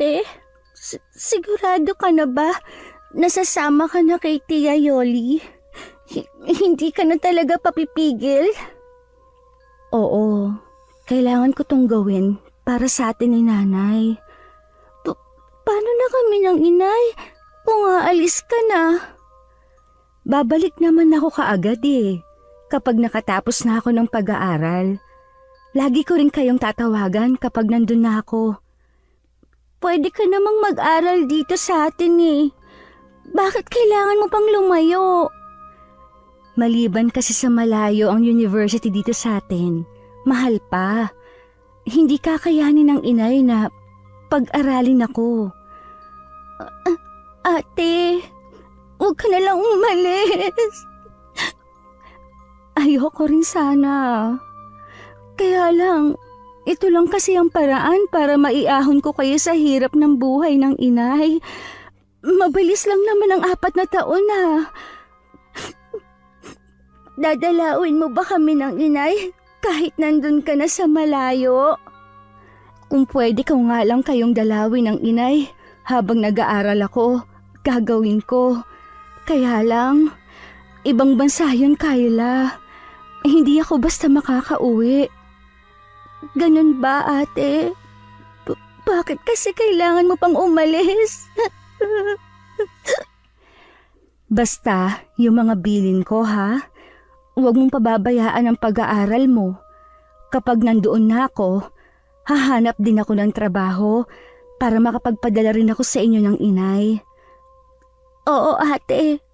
ate? Sigurado ka na ba? Nasasama ka na kay Tia Yoli? Hindi ka na talaga papipigil? Oo, kailangan ko tong gawin para sa atin ni nanay. Paano na kami ng inay kung aalis ka na? Babalik naman ako kaagad kapag nakatapos na ako ng pag-aaral. Lagi ko rin kayong tatawagan kapag nandun na ako. Pwede ka namang mag-aral dito sa atin Bakit kailangan mo pang lumayo? Maliban kasi sa malayo ang university dito sa atin, mahal pa. Hindi kakayanin ng inay na pag-aralin ako. Ate, huwag ka na lang umalis. Ayoko rin sana. Kaya lang, ito lang kasi ang paraan para maiahon ko kayo sa hirap ng buhay ng inay. Mabilis lang naman ang 4 na taon Dadalawin mo ba kami ng inay kahit nandun ka na sa malayo? Kung pwede ko nga lang kayong dalawin ng inay habang nag-aaral ako, gagawin ko. Kaya lang, ibang bansa yun, Kyla. Hindi ako basta makakauwi. Ganun ba, ate? Bakit kasi kailangan mo pang umalis? Basta, yung mga bilin ko, Huwag mong pababayaan ang pag-aaral mo. Kapag nandoon na ako, hahanap din ako ng trabaho para makapagpadala rin ako sa inyo ng inay. Oo, ate.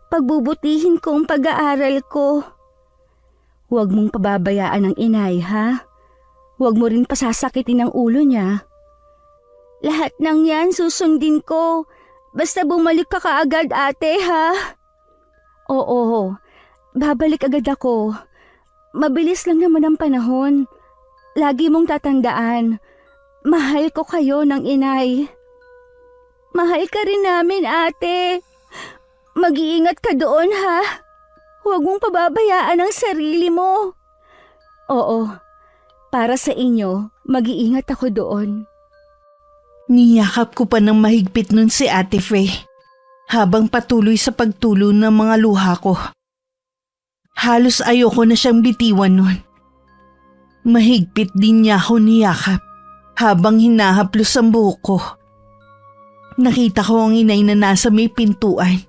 Pagbubutihin ko ang pag-aaral ko. Huwag mong pababayaan ang inay, Huwag mo rin pasasakitin ang ulo niya. Lahat ng yan susundin ko. Basta bumalik ka kaagad, ate, Oo, babalik agad ako. Mabilis lang naman ang panahon. Lagi mong tatandaan, mahal ko kayo ng inay. Mahal ka rin namin, ate. Mag-iingat ka doon, Huwag mong pababayaan ang sarili mo. Oo, para sa inyo, mag-iingat ako doon. Niyakap ko pa ng mahigpit nun si Ate Faye habang patuloy sa pagtulo ng mga luha ko. Halos ayoko na siyang bitiwan nun. Mahigpit din niya ako niyakap habang hinahaplos ang buhok ko. Nakita ko ang inay na nasa may pintuan.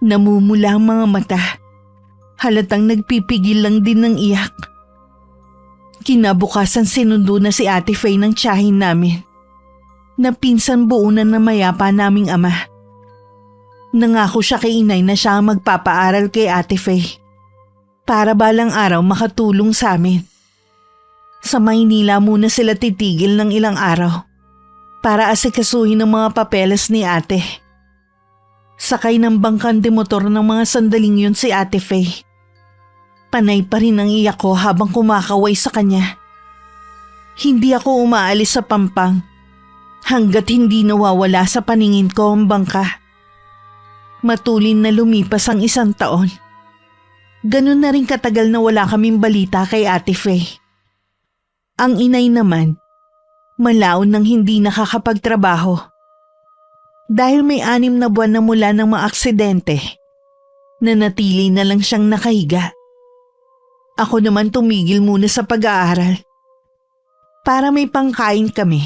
Namumula ang mga mata. Halatang nagpipigil lang din ng iyak. Kinabukasan sinundo na si Ate Faye ng tiyahin namin. Na pinsan buo na mayapa naming ama. Nangako siya kay inay na siya ang magpapaaral kay Ate Faye. Para balang araw makatulong sa amin. Sa Maynila muna sila titigil ng ilang araw para asikasuhin ang mga papeles ni ate. Sakay ng bangkan de motor ng mga sandaling yun si Ate Faye. Panay pa rin ang iyak ko habang kumakaway sa kanya. Hindi ako umaalis sa Pampang hanggat hindi nawawala sa paningin ko ang bangka. Matulin na lumipas ang 1 taon. Ganun na rin katagal na wala kaming balita kay Ate Faye. Ang inay naman, malaon nang hindi nakakapagtrabaho. Dahil may 6 na buwan na mula ng mga aksidente, nanatili na lang siyang nakahiga. Ako naman tumigil muna sa pag-aaral. Para may pangkain kami,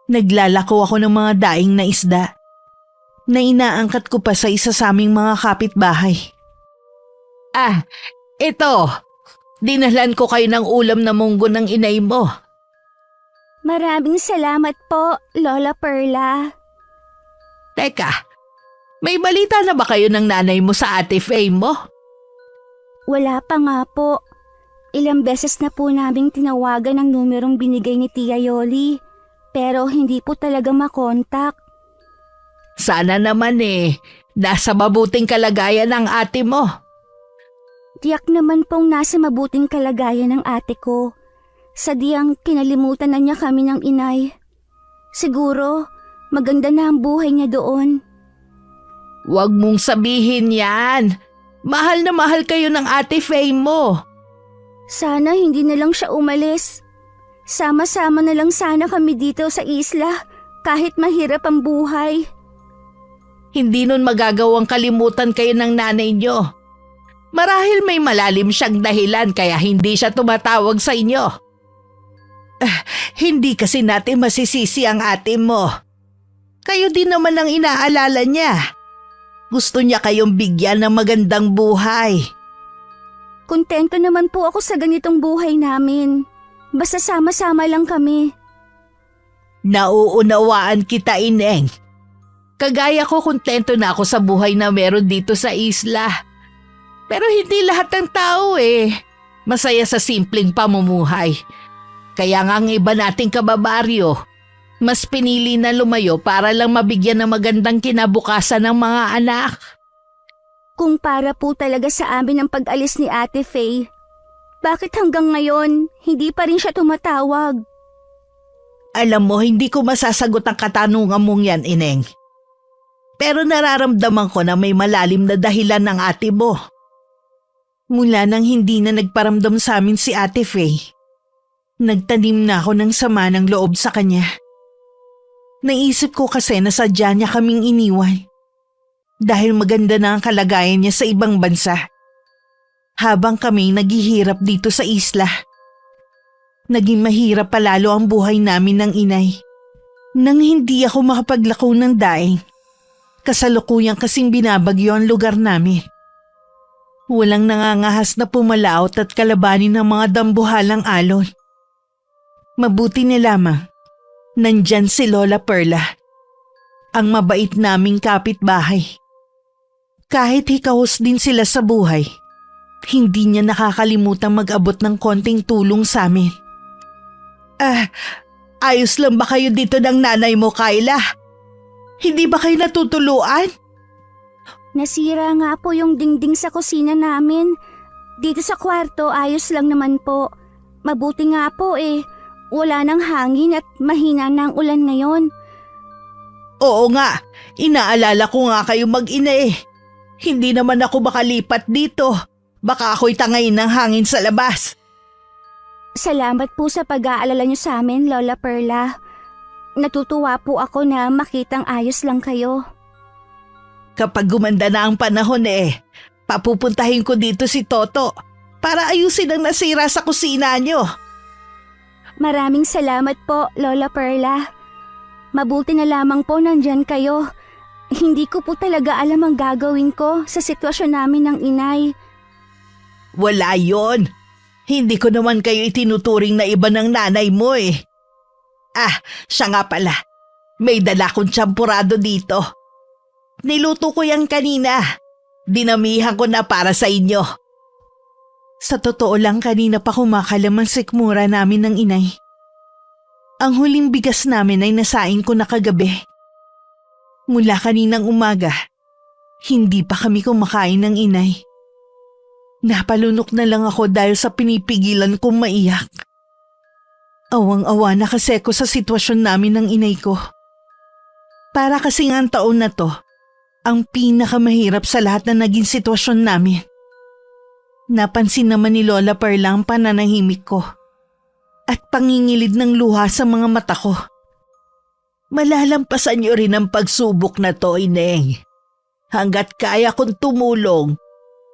naglalako ako ng mga daing na isda na inaangkat ko pa sa isa sa aming mga kapitbahay. Ito. Dinalhan ko kayo ng ulam na munggo ng inay mo. Maraming salamat po, Lola Perla. Teka, may balita na ba kayo ng nanay mo sa Ate Faye mo? Wala pa nga po. Ilang beses na po naming tinawagan ang numerong binigay ni Tia Yoli, pero hindi po talaga makontak. Sana naman nasa mabuting kalagayan ang ate mo. Tiyak naman pong nasa mabuting kalagayan ng ate ko. Sadyang kinalimutan na niya kami ng inay. Siguro, maganda na ang buhay niya doon. Huwag mong sabihin yan. Mahal na mahal kayo ng Ate Faye mo. Sana hindi na lang siya umalis. Sama-sama na lang sana kami dito sa isla kahit mahirap ang buhay. Hindi nun magagawang kalimutan kayo ng nanay nyo. Marahil may malalim siyang dahilan kaya hindi siya tumatawag sa inyo. Hindi kasi natin masisisi ang ate mo. Kayo din naman ang inaalala niya. Gusto niya kayong bigyan ng magandang buhay. Kontento naman po ako sa ganitong buhay namin. Basta sama-sama lang kami. Nauunawaan kita, Ineng. Kagaya ko, kontento na ako sa buhay na meron dito sa isla. Pero hindi lahat ng tao masaya sa simpleng pamumuhay. Kaya nga ang iba nating kababaryo, mas pinili na lumayo para lang mabigyan ng magandang kinabukasan ng mga anak. Kung para po talaga sa amin ang pag-alis ni Ate Faye, bakit hanggang ngayon hindi pa rin siya tumatawag? Alam mo, hindi ko masasagot ang katanungan mong yan, Ineng. Pero nararamdaman ko na may malalim na dahilan ng ate mo. Mula nang hindi na nagparamdam sa amin si Ate Faye, nagtanim na ako ng sama ng loob sa kanya. Naisip ko kasi na sadya niya kaming iniwan. Dahil maganda na ang kalagayan niya sa ibang bansa. Habang kami naghihirap dito sa isla. Naging mahirap palalo ang buhay namin ng inay. Nang hindi ako makapaglako ng daing, kasalukuyang kasing binabagyo ang lugar namin. Walang nangangahas na pumalaot at kalabanin ng mga dambuhalang alon. Mabuti na lamang, nandyan si Lola Perla, ang mabait naming kapitbahay. Kahit hikahos din sila sa buhay, hindi niya nakakalimutang mag-abot ng konting tulong sa amin. Ayos lang ba kayo dito ng nanay mo, Kyla? Hindi ba kayo natutuluan? Nasira nga po yung dingding sa kusina namin. Dito sa kwarto, ayos lang naman po. Mabuti nga po wala nang hangin at mahina na ang ulan ngayon. Oo nga, inaalala ko nga kayo mag-ina Hindi naman ako makalipat dito. Baka ako'y tangayin ng hangin sa labas. Salamat po sa pag-aalala niyo sa amin, Lola Perla. Natutuwa po ako na makitang ayos lang kayo. Kapag gumanda na ang panahon papupuntahin ko dito si Toto para ayusin ang nasira sa kusina niyo. Maraming salamat po, Lola Perla. Mabuti na lamang po nandyan kayo. Hindi ko po talaga alam ang gagawin ko sa sitwasyon namin ng inay. Wala yon. Hindi ko naman kayo itinuturing na iba ng nanay mo siya nga pala. May dala kong tsampurado dito. Niluto ko yan kanina. Dinamihan ko na para sa inyo. Sa totoo lang, kanina pa kumakalam ang sikmura namin ng inay. Ang huling bigas namin ay nasain ko na kagabi. Mula kaninang umaga, hindi pa kami kumakain ng inay. Napalunok na lang ako dahil sa pinipigilan kong maiyak. Awang-awa na kasi ko sa sitwasyon namin ng inay ko. Para kasing ang taon na to, ang pinakamahirap sa lahat na naging sitwasyon namin. Napansin naman ni Lola Perla ang pananahimik ko at pangingilid ng luha sa mga mata ko. Malalampasan niyo rin ang pagsubok na to, Ineng. Hanggat kaya kong tumulong,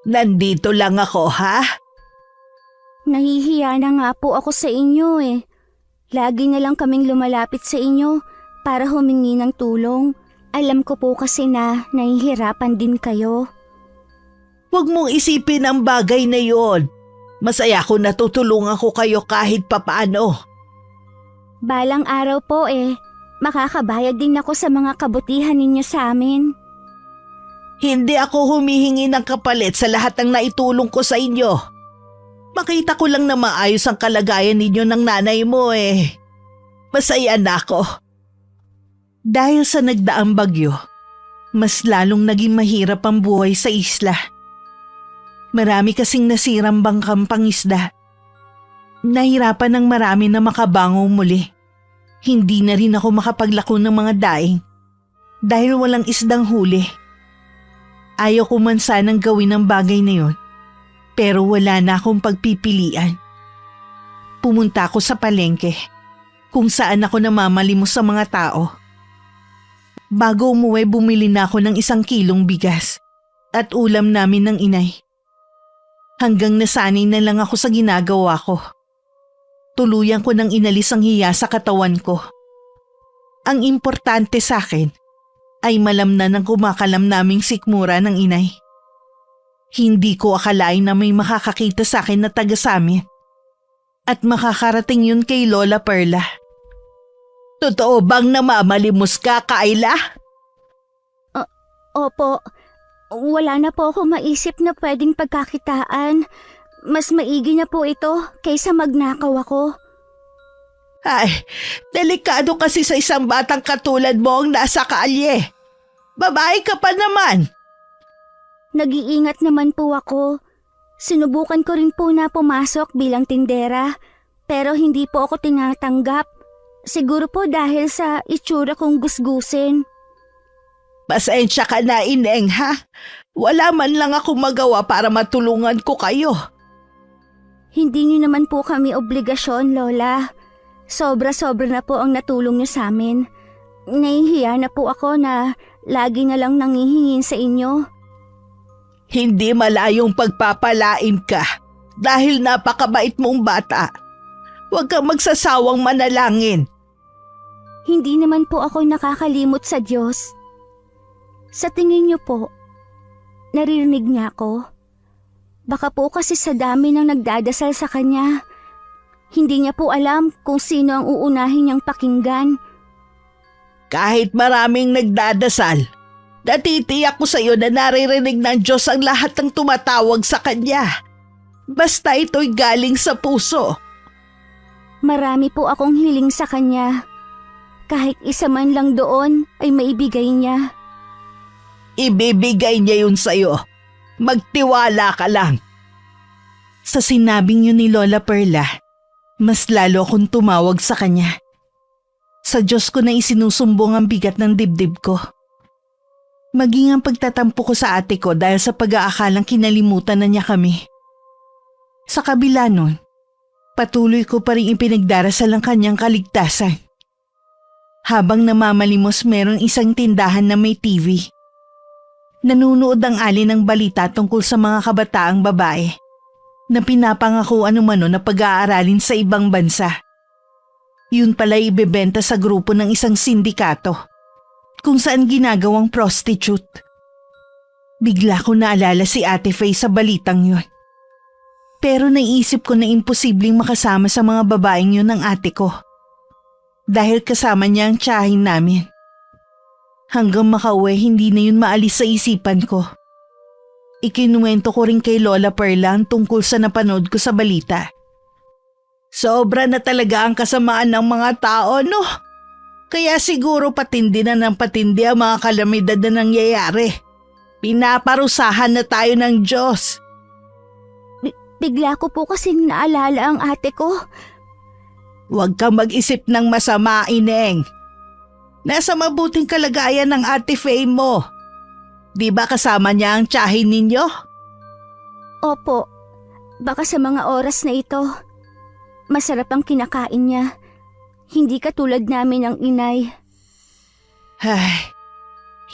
nandito lang ako, ha? Nahihiya na nga po ako sa inyo Lagi na lang kaming lumalapit sa inyo para humingi ng tulong. Alam ko po kasi na nahihirapan din kayo. Huwag mong isipin ang bagay na yon. Masaya ko na tutulungan ko kayo kahit papaano. Balang araw po makakabayad din ako sa mga kabutihan ninyo sa amin. Hindi ako humihingi ng kapalit sa lahat ng naitulong ko sa inyo. Makita ko lang na maayos ang kalagayan ninyo ng nanay mo Masaya na ako. Dahil sa nagdaang bagyo, mas lalong naging mahirap ang buhay sa isla. Marami kasing nasirang bangkang pangisda. Nahirapan ng marami na makabangong muli. Hindi na rin ako makapaglako ng mga daing dahil walang isdang huli. Ayaw ko man sanang gawin ang bagay na yon, pero wala na akong pagpipilian. Pumunta ako sa palengke kung saan ako namamalimos sa mga tao Bago umuwi, bumili na ako ng 1 kilong bigas at ulam namin ng inay. Hanggang nasanay na lang ako sa ginagawa ko. Tuluyan ko nang inalis ang hiya sa katawan ko. Ang importante sa akin ay malamnan ang kumakalam naming sikmura ng inay. Hindi ko akalain na may makakakita sa akin na taga samin. At makakarating yun kay Lola Perla. Totoo bang namamalimos ka, Kayla? Opo, wala na po ako maisip na pwedeng pagkakitaan. Mas maigi na po ito kaysa magnakaw ako. Ay, delikado kasi sa isang batang katulad mo ang nasa kalye. Babae ka pa naman. Nag-iingat naman po ako. Sinubukan ko rin po na pumasok bilang tindera, pero hindi po ako tinatanggap. Siguro po dahil sa itsura kong gusgusin. Pasensya ka na, Ineng, ha? Wala man lang ako magawa para matulungan ko kayo. Hindi niyo naman po kami obligasyon, Lola. Sobra-sobra na po ang natulong niyo sa amin. Nahihiya na po ako na lagi na lang nangihingin sa inyo. Hindi malayong pagpapalain ka dahil napakabait mong bata. Huwag kang magsasawang manalangin. Hindi naman po ako nakakalimot sa Diyos. Sa tingin niyo po, naririnig niya ako? Baka po kasi sa dami ng nagdadasal sa Kanya, hindi niya po alam kung sino ang uunahin niyang pakinggan. Kahit maraming nagdadasal, natitiyak ko sa iyo na naririnig ng Diyos ang lahat ng tumatawag sa Kanya. Basta ito'y galing sa puso. Marami po akong hiling sa Kanya. Kahit isa man lang doon ay maibigay niya. Ibibigay niya yun sa iyo. Magtiwala ka lang. Sa sinabing yun ni Lola Perla, mas lalo akong tumawag sa Kanya. Sa Diyos ko na isinusumbong ang bigat ng dibdib ko. Maging ang pagtatampo ko sa ate ko dahil sa pag-aakalang kinalimutan na niya kami. Sa kabila nun, patuloy ko pa rin ipinagdarasal ang kanyang kaligtasan. Habang namamalimos, meron isang tindahan na may TV. Nanunood ang ali ng balita tungkol sa mga kabataang babae na pinapangako anumano na pag-aaralin sa ibang bansa. Yun pala ibebenta sa grupo ng isang sindikato kung saan ginagawang prostitute. Bigla ko naalala si Ate Faye sa balitang yun. Pero naisip ko na imposibleng makasama sa mga babaeng yun ng ate ko. Dahil kasama niya ang tiyahin namin. Hanggang makauwi, hindi na yun maalis sa isipan ko. Ikinuwento ko rin kay Lola Perla ang tungkol sa napanood ko sa balita. Sobra na talaga ang kasamaan ng mga tao, no? Kaya siguro patindi na ng patindi ang mga kalamidad na nangyayari. Pinaparusahan na tayo ng Diyos. Bigla ko po kasing naalala ang ate ko. Huwag kang mag-isip ng masama, Ineng. Nasa mabuting kalagayan ng Ate Faye mo. Di ba kasama niya ang tiyahin ninyo? Opo, baka sa mga oras na ito, masarap ang kinakain niya. Hindi katulad namin ng inay. Ay,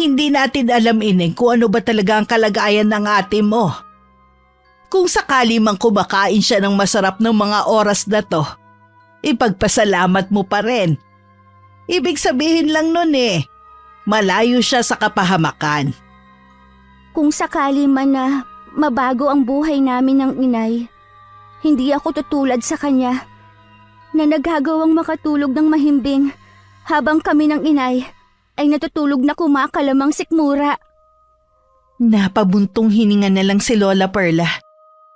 hindi natin alam, Ineng, kung ano ba talaga ang kalagayan ng ate mo. Kung sakali mang kumakain siya ng masarap ng mga oras na to, ipagpasalamat mo pa rin. Ibig sabihin lang nun malayo siya sa kapahamakan. Kung sakali man na mabago ang buhay namin ng inay, hindi ako tutulad sa kanya na naghagawang makatulog ng mahimbing habang kami ng inay ay natutulog na kumakalamang sikmura. Napabuntong hininga na lang si Lola Perla,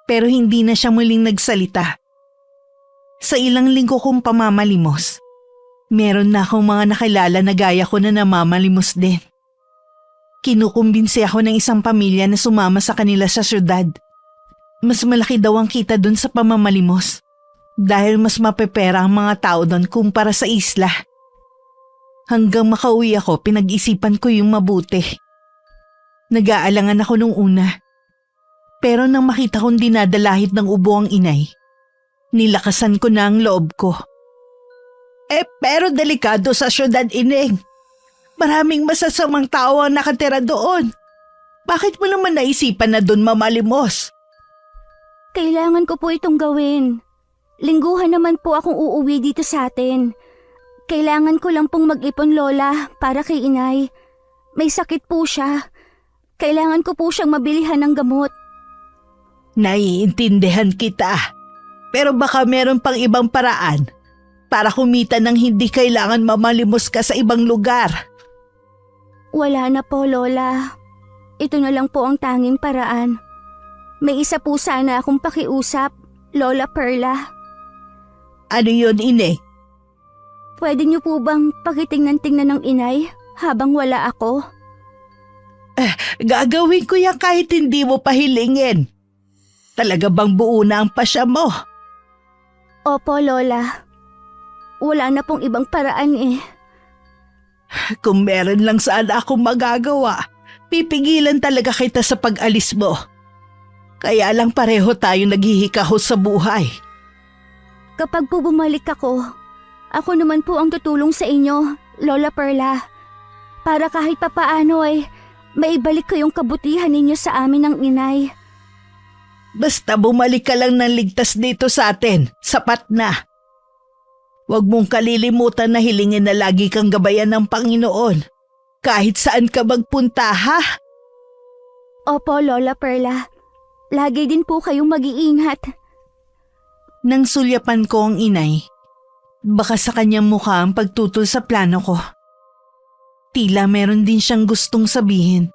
pero hindi na siya muling nagsalita. Sa ilang linggo kong pamamalimos, meron na akong mga nakilala na gaya ko na namamalimos din. Kinukumbinsi ako ng isang pamilya na sumama sa kanila sa syudad. Mas malaki daw ang kita dun sa pamamalimos dahil mas mapepera ang mga tao dun kumpara sa isla. Hanggang makauwi ako, pinag-isipan ko yung mabuti. Nag-aalangan ako nung una. Pero nang makita kong dinadalahit ng ubo ang inay, nilakasan ko na ang loob ko. Pero delikado sa syudad, Ineng. Maraming masasamang tao ang nakatira doon. Bakit mo naman naisipan na doon mamalimos? Kailangan ko po itong gawin. Lingguhan naman po akong uuwi dito sa atin. Kailangan ko lang pong mag-ipon, Lola, para kay inay. May sakit po siya. Kailangan ko po siyang mabilihan ng gamot. Naiintindihan kita. Pero baka meron pang ibang paraan para kumita ng hindi kailangan mamalimos ka sa ibang lugar. Wala na po, Lola. Ito na lang po ang tanging paraan. May isa po sana akong pakiusap, Lola Perla. Ano yun, Ine? Pwede niyo po bang pakitingnan-tingnan ng inay habang wala ako? Gagawin ko yan kahit hindi mo pahilingin. Talaga bang buo na ang pasya mo? Opo, Lola. Wala na pong ibang paraan eh. Kung meron lang saan ako magagawa, pipigilan talaga kita sa pag-alis mo. Kaya lang pareho tayo naghihikahos sa buhay. Kapag po bumalik ako naman po ang tutulong sa inyo, Lola Perla. Para kahit papaano ay maibalik ko yung kabutihan ninyo sa amin ng inay. Basta bumalik ka lang ng ligtas dito sa atin, sapat na. Huwag mong kalilimutan na hilingin na lagi kang gabayan ng Panginoon. Kahit saan ka magpunta, ha? Opo, Lola Perla. Lagi din po kayong mag-iingat. Nang sulyapan ko ang inay, baka sa kanyang mukha ang pagtutol sa plano ko. Tila meron din siyang gustong sabihin.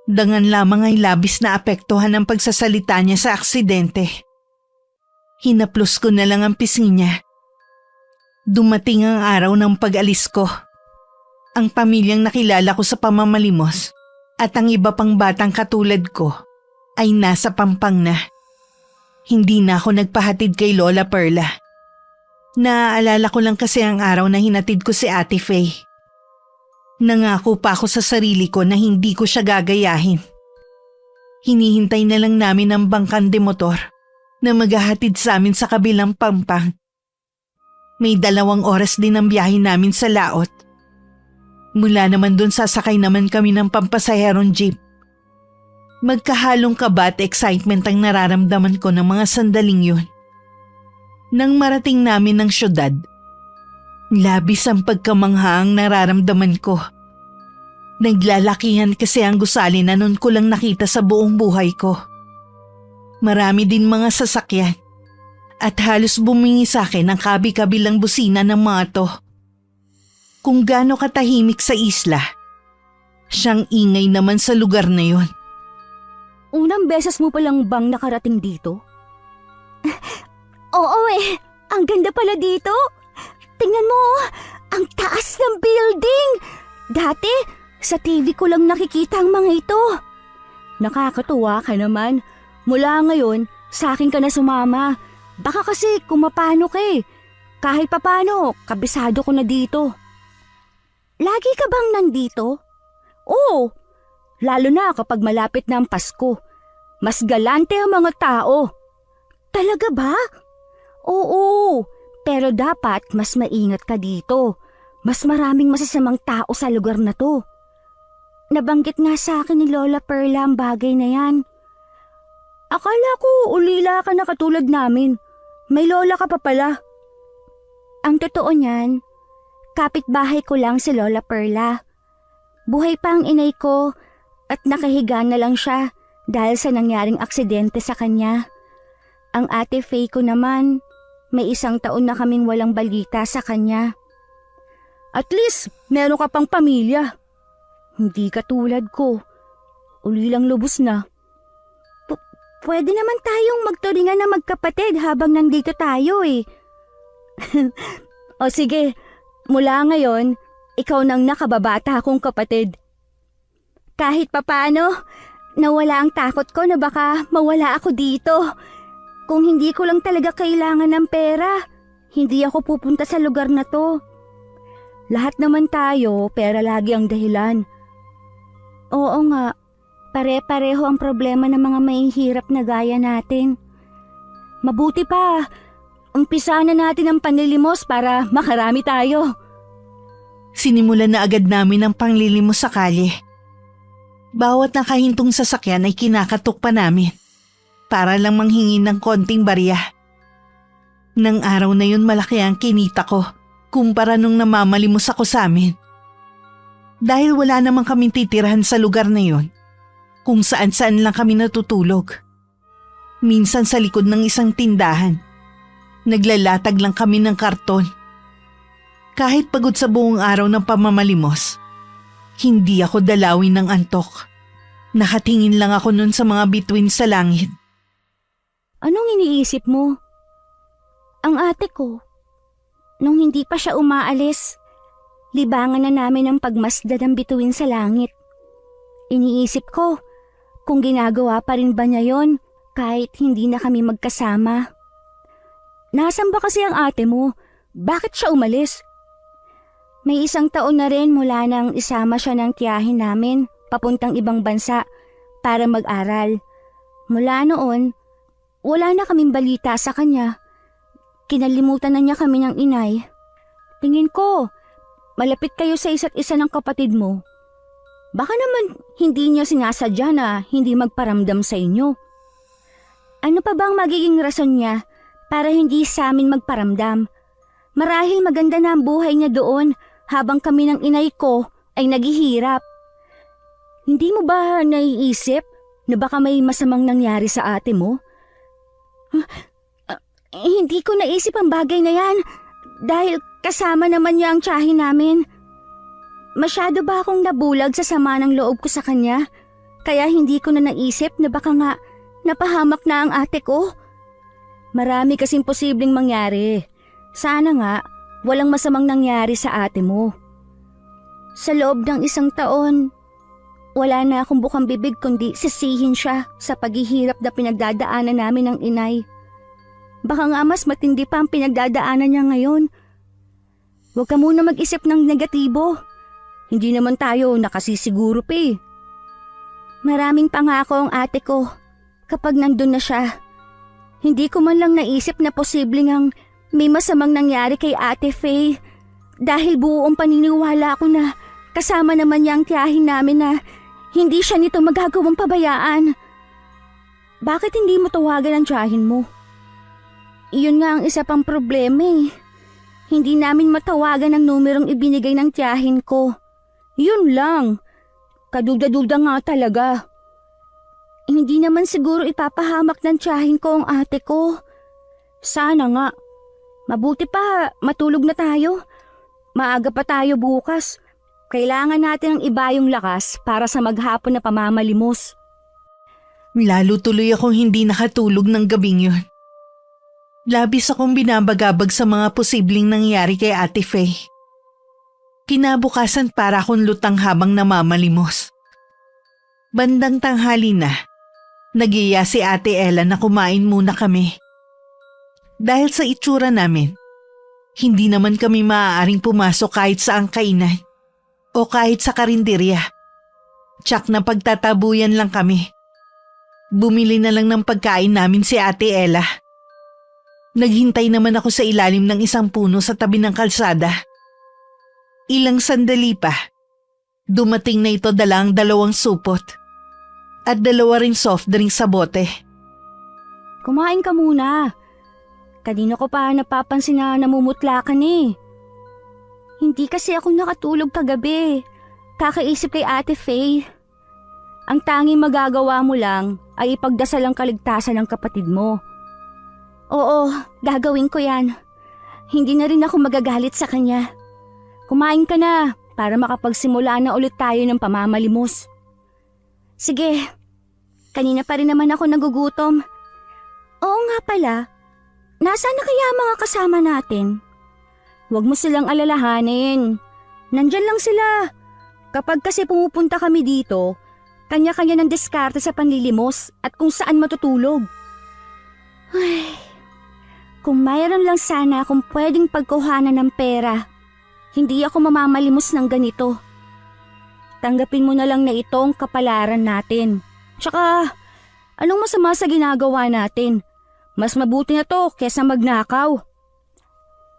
Dangan lamang ay labis na apektuhan ang pagsasalita niya sa aksidente. Hinaplos ko na lang ang pisngi niya. Dumating ang araw ng pag-alis ko. Ang pamilyang nakilala ko sa pamamalimos at ang iba pang batang katulad ko ay nasa Pampang na. Hindi na ako nagpahatid kay Lola Perla. Naaalala ko lang kasi ang araw na hinatid ko si Ate Faye. Nangako pa ako sa sarili ko na hindi ko siya gagayahin. Hinihintay na lang namin ang bangkan de motor na maghahatid sa amin sa kabilang Pampang. May 2 oras din ang biyahe namin sa laot. Mula naman doon sasakay naman kami ng pampasaherong jeep. Magkahalong kaba at excitement ang nararamdaman ko ng mga sandaling yun. Nang marating namin ng syudad, labis ang pagkamangha ang nararamdaman ko. Naglalakihan kasi ang gusali na noon ko lang nakita sa buong buhay ko. Marami din mga sasakyan at halos bumingi sa akin ang kabi-kabilang busina ng mga to. Kung gaano katahimik sa isla, siyang ingay naman sa lugar na yon. Unang beses mo palang bang nakarating dito? Oo eh, ang ganda pala dito. Tingnan mo, ang taas ng building. Dati, sa TV ko lang nakikita ang mga ito. Nakakatuwa ka naman. Mula ngayon, sa akin ka na sumama. Baka kasi kung mapano ka eh. Kahit papano, kabisado ko na dito. Lagi ka bang nandito? Oo, lalo na kapag malapit na ang Pasko. Mas galante ang mga tao. Talaga ba? Oo, pero dapat mas maingat ka dito. Mas maraming masasamang tao sa lugar na to. Nabanggit nga sa akin ni Lola Perla ang bagay na yan. Akala ko ulila ka na katulad namin. May lola ka pa pala. Ang totoo niyan, kapitbahay ko lang si Lola Perla. Buhay pa ang inay ko at nakahiga na lang siya dahil sa nangyaring aksidente sa kanya. Ang Ate Faye ko naman, may 1 taon na kaming walang balita sa kanya. At least, meron ka pang pamilya. Hindi katulad ko. Uli lang lubos na. Pwede naman tayong magturingan na magkapatid habang nandito tayo eh. O sige, mula ngayon, ikaw nang nakababata kong kapatid. Kahit papaano, nawala ang takot ko na baka mawala ako dito. Kung hindi ko lang talaga kailangan ng pera, hindi ako pupunta sa lugar na to. Lahat naman tayo, pera lagi ang dahilan. Oo nga, pare-pareho ang problema ng mga mahihirap na gaya natin. Mabuti pa, umpisa na natin ang panlilimos para makarami tayo. Sinimulan na agad namin ang panglilimos sa kalye. Bawat nakahintong sasakyan ay kinakatok pa namin para lang manghingi ng konting barya. Nang araw na yun malaki ang kinita ko kumpara nung namamalimos ako sa amin. Dahil wala namang kaming titirahan sa lugar na yun, kung saan-saan lang kami natutulog. Minsan sa likod ng isang tindahan, naglalatag lang kami ng karton. Kahit pagod sa buong araw ng pamamalimos, hindi ako dalawin ng antok. Nakatingin lang ako nun sa mga bituin sa langit. Anong iniisip mo? Ang ate ko, nung hindi pa siya umaalis, libangan na namin ang pagmasdan ng bituin sa langit. Iniisip ko, kung ginagawa pa rin ba niya yon kahit hindi na kami magkasama. Nasaan ba kasi ang ate mo? Bakit siya umalis? May 1 taon na rin mula nang isama siya ng tiyahin namin papuntang ibang bansa para mag-aral. Mula noon, wala na kaming balita sa kanya. Kinalimutan na niya kami ng inay. Tingin ko, malapit kayo sa isa't isa ng kapatid mo. Baka naman hindi niya sinasadya na hindi magparamdam sa inyo. Ano pa bang magiging rason niya para hindi sa amin magparamdam? Marahil maganda na ang buhay niya doon habang kami ng inay ko ay naghihirap. Hindi mo ba naiisip na baka may masamang nangyari sa ate mo? Hindi ko naisip ang bagay na yan dahil kasama naman niya ang tiyahin namin. Masyado ba akong nabulag sa sama ng loob ko sa kanya? Kaya hindi ko na naisip na baka nga napahamak na ang ate ko? Marami kasing posibleng mangyari. Sana nga walang masamang nangyari sa ate mo. Sa loob ng 1 taon, wala na akong bukang bibig kundi sisihin siya sa paghihirap na pinagdadaanan namin ng inay. Baka nga mas matindi pa ang pinagdadaanan niya ngayon. Huwag ka muna mag-isip ng negatibo. Hindi naman tayo nakasisiguro pa eh. Maraming pangako ang ate ko kapag nandun na siya. Hindi ko man lang naisip na posibleng ang may masamang nangyari kay Ate Faye dahil buong paniniwala ko na kasama naman niya ang tiyahin namin na hindi siya nito magagawang pabayaan. Bakit hindi mo tawagan ang tiyahin mo? Iyon nga ang isa pang problema eh. Hindi namin matawagan ang numerong ibinigay ng tiyahin ko. Yun lang. Kaduda-duda nga talaga. Hindi naman siguro ipapahamak ng tiyahin ko ang ate ko. Sana nga. Mabuti pa, matulog na tayo. Maaga pa tayo bukas. Kailangan natin ng ibayong lakas para sa maghapon na pamamalimos. Lalo tuloy akong hindi nakatulog ng gabing yun. Labis akong binabagabag sa mga posibleng nangyari kay Ate Faye. Kinabukasan para akong lutang habang namamalimos. Bandang tanghali na, nagiya si Ate Ella na kumain muna kami. Dahil sa itsura namin, hindi naman kami maaaring pumasok kahit sa kainan o kahit sa karinderya. Tsak na pagtatabuyan lang kami. Bumili na lang ng pagkain namin si Ate Ella. Naghintay naman ako sa ilalim ng isang puno sa tabi ng kalsada. Ilang sandali pa, dumating na ito dalang 2 supot at 2 ring soft drink sa bote. Kumain ka muna. Kanina ko pa napapansin na namumutla ka eh. Hindi kasi ako nakatulog kagabi. Kakaisip kay Ate Faye. Ang tanging magagawa mo lang ay ipagdasal ang kaligtasan ng kapatid mo. Oo, gagawin ko yan. Hindi na rin ako magagalit sa kanya. Kumain ka na para makapagsimula na ulit tayo ng pamamalimos. Sige, kanina pa rin naman ako nagugutom. Oo nga pala, nasaan na kaya mga kasama natin? Huwag mo silang alalahanin. Nandyan lang sila. Kapag kasi pumupunta kami dito, kanya-kanya ng diskarte sa panlilimos at kung saan matutulog. Ay, kung mayroon lang sana akong pwedeng pagkuhanan ng pera, hindi ako mamamalimos ng ganito. Tanggapin mo na lang na itong kapalaran natin. Tsaka, anong masama sa ginagawa natin? Mas mabuti na to kesa magnakaw.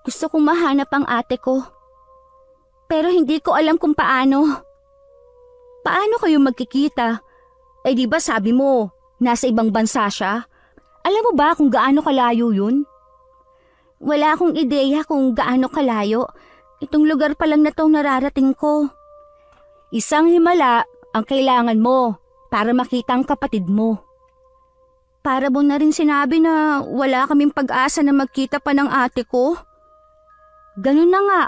Gusto kong mahanap ang ate ko. Pero hindi ko alam kung paano. Paano kayo magkikita? Eh di ba sabi mo, nasa ibang bansa siya? Alam mo ba kung gaano kalayo yun? Wala akong ideya kung gaano kalayo. Itong lugar pa lang na tong nararating ko. Isang himala ang kailangan mo para makita ang kapatid mo. Para mo na rin sinabi na wala kaming pag-asa na magkita pa ng ate ko. Ganun na nga,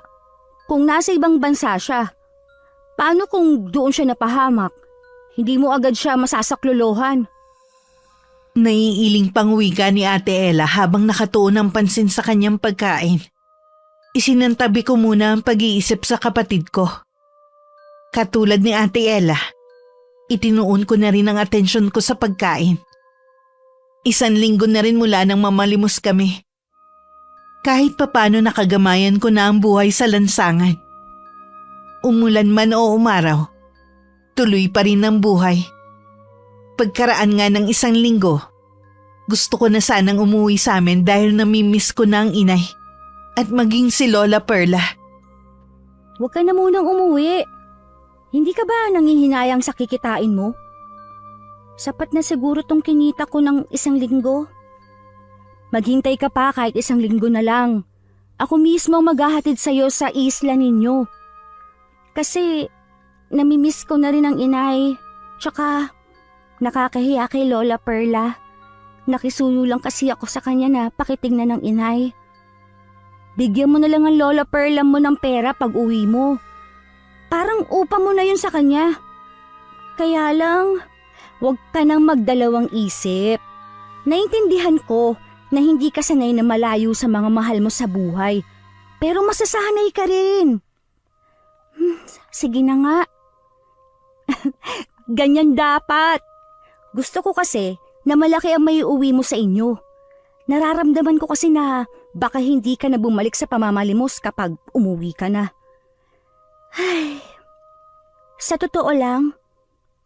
kung nasa ibang bansa siya. Paano kung doon siya napahamak? Hindi mo agad siya masasaklolohan. Naiiling pang wika ni Ate Ella habang nakatuon ang pansin sa kanyang pagkain. Isinantabi ko muna ang pag-iisip sa kapatid ko. Katulad ni Ate Ella, itinuon ko na rin ang atensyon ko sa pagkain. 1 linggo na rin mula nang mamalimos kami. Kahit papano nakagamayan ko na ang buhay sa lansangan. Umulan man o umaraw, tuloy pa rin ang buhay. Pagkaraan nga ng 1 linggo, gusto ko na sanang umuwi sa amin dahil namimiss ko na ang inay at maging si Lola Perla. Huwag ka na munang umuwi. Hindi ka ba nangihinayang sa kikitain mo? Sapat na siguro tong kinita ko ng 1 linggo. Maghintay ka pa kahit 1 linggo na lang. Ako mismo maghahatid sa'yo sa isla ninyo. Kasi namimiss ko na rin ang inay. Tsaka nakakahiya kay Lola Perla. Nakisuyo lang kasi ako sa kanya na pakitingnan ng inay. Bigyan mo na lang ang Lola Perla mo ng pera pag uwi mo. Parang upa mo na yun sa kanya. Kaya lang, huwag ka nang magdalawang isip. Naintindihan ko na hindi ka sanay na malayo sa mga mahal mo sa buhay. Pero masasanay ka rin. Sige na nga. Ganyan dapat. Gusto ko kasi na malaki ang maiuwi mo sa inyo. Nararamdaman ko kasi na baka hindi ka na bumalik sa pamamalimos kapag umuwi ka na. Ay, sa totoo lang,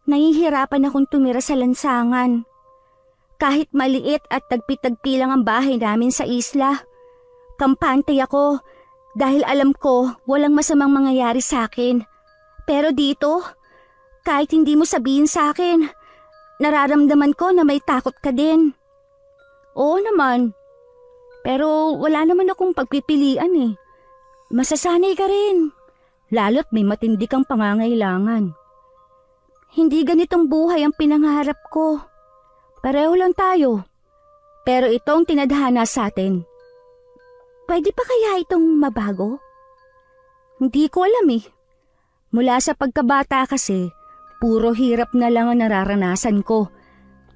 nahihirapan akong tumira sa lansangan. Kahit maliit at tagpi-tagpi lang ang bahay namin sa isla, kampante ako dahil alam ko walang masamang mangyayari sa akin. Pero dito, kahit hindi mo sabihin sa akin, nararamdaman ko na may takot ka din. Oo naman, pero wala naman akong pagpipilian eh. Masasanay ka rin, lalo't may matindi kang pangangailangan. Hindi ganitong buhay ang pinangarap ko. Pareho lang tayo. Pero itong tinadhana sa atin. Pwede pa kaya itong mabago? Hindi ko alam eh. Mula sa pagkabata kasi, puro hirap na lang ang nararanasan ko.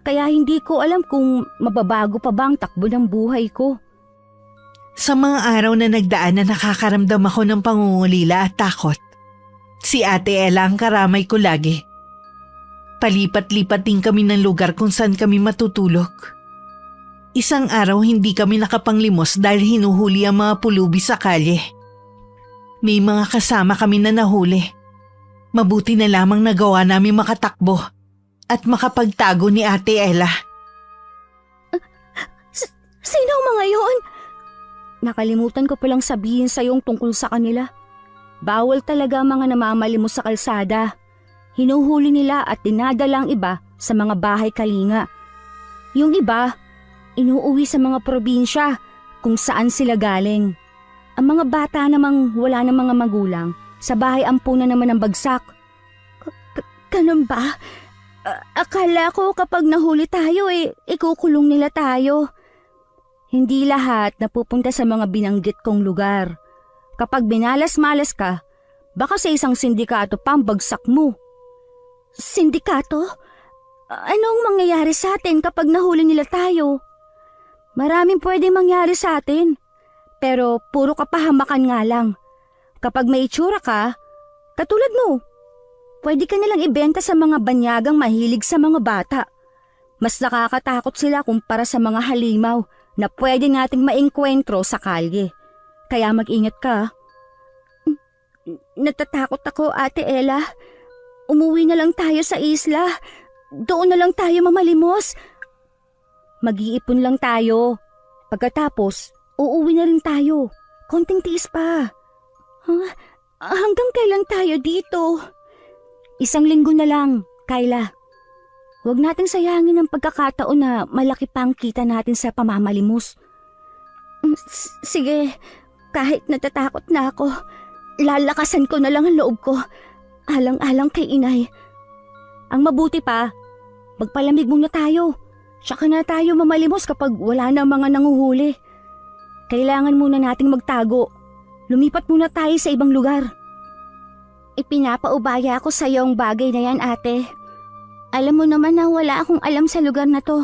Kaya hindi ko alam kung mababago pa ba ang takbo ng buhay ko. Sa mga araw na nagdaan na nakakaramdam ako ng pangungulila at takot, si Ate Ella ang karamay ko lagi. Palipat-lipat din kami ng lugar kung saan kami matutulog. Isang araw hindi kami nakapanglimos dahil hinuhuli ang mga pulubi sa kalye. May mga kasama kami na nahuli. Mabuti na lamang nagawa namin makatakbo at makapagtago ni Ate Ella. Sino ang mga yon? Nakalimutan ko palang sabihin sa iyong tungkol sa kanila. Bawal talaga ang mga namamalimos sa kalsada. Hinuhuli nila at dinadala ang iba sa mga bahay kalinga. Yung iba, inuuwi sa mga probinsya kung saan sila galing. Ang mga bata namang wala ng mga magulang, sa bahay ampunan naman ng bagsak. Ganun ba? Akala ko kapag nahuli tayo ikukulong nila tayo. Hindi lahat napupunta sa mga binanggit kong lugar. Kapag binalas-malas ka, baka sa isang sindikato pa ang bagsak mo. Sindikato? Anong mangyayari sa atin kapag nahuli nila tayo? Maraming pwedeng mangyari sa atin. Pero puro kapahamakan nga lang. Kapag may itsura ka, katulad mo, pwede ka nilang ibenta sa mga banyagang mahilig sa mga bata. Mas nakakatakot sila kumpara sa mga halimaw na pwede nating maengkwentro sa kalye. Kaya mag-ingat ka. Natatakot ako, Ate Ella. Umuwi na lang tayo sa isla. Doon na lang tayo mamalimos. Mag-iipon lang tayo. Pagkatapos, uuwi na rin tayo. Konting tiis pa. Huh? Hanggang kailan tayo dito? 1 linggo na lang, Kyla. Huwag nating sayangin ang pagkakataon na malaki pa ang kita natin sa pamamalimos. Sige, kahit natatakot na ako, lalakasan ko na lang ang loob ko. Alang-alang kay inay. Ang mabuti pa, magpalamig muna tayo. Tsaka na tayo mamalimos kapag wala na mga nanguhuli. Kailangan muna nating magtago. Lumipat muna tayo sa ibang lugar. Ipinapaubaya ko sa iyo ang bagay na yan, ate. Alam mo naman na wala akong alam sa lugar na to.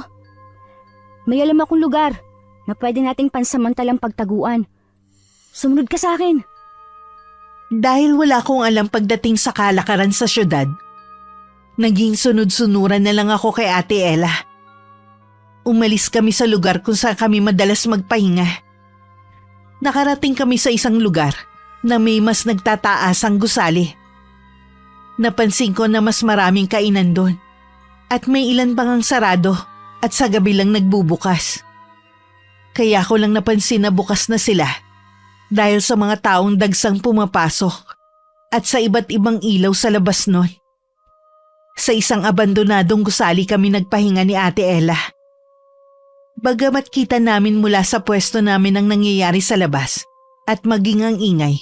May alam akong lugar na pwede nating pansamantalang pagtaguan. Sumunod ka sa akin. Dahil wala akong alam pagdating sa kalakaran sa syudad, naging sunod-sunuran na lang ako kay Ate Ella. Umalis kami sa lugar kung saan kami madalas magpahinga. Nakarating kami sa isang lugar na may mas nagtataasang gusali. Napansin ko na mas maraming kainan doon at may ilan pang ang sarado at sa gabi lang nagbubukas. Kaya ko lang napansin na bukas na sila dahil sa mga taong dagsang pumapasok at sa iba't ibang ilaw sa labas nun. Sa isang abandonadong gusali kami nagpahinga ni Ate Ella. Bagamat kita namin mula sa pwesto namin ang nangyayari sa labas at maging ang ingay,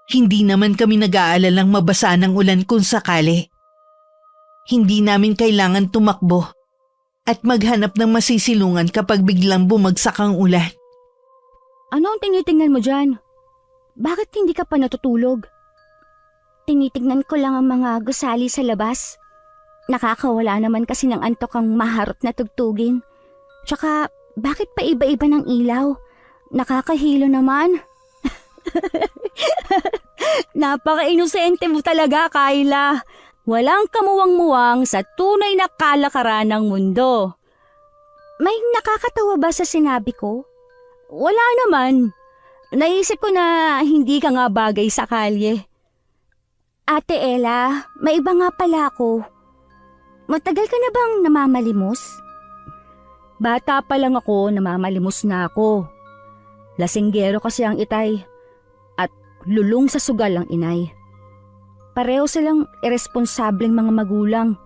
hindi naman kami nag-aalalang mabasa ng ulan kung sakali. Hindi namin kailangan tumakbo at maghanap ng masisilungan kapag biglang bumagsak ang ulan. Ano ang tinitingnan mo dyan? Bakit hindi ka pa natutulog? Tinitignan ko lang ang mga gusali sa labas. Nakakawala naman kasi ng antok ang maharot na tugtugin. Tsaka, bakit pa iba-iba ng ilaw? Nakakahilo naman. Napaka-inosente mo talaga, Kyla. Walang kamuwang-muwang sa tunay na kalakaran ng mundo. May nakakatawa ba sa sinabi ko? Wala naman. Naisip ko na hindi ka nga bagay sa kalye. Ate Ella, may iba nga pala ako. Matagal ka na bang namamalimos? Bata pa lang ako, namamalimos na ako. Lasinggero kasi ang itay at lulong sa sugal ang inay. Pareho silang iresponsableng mga magulang.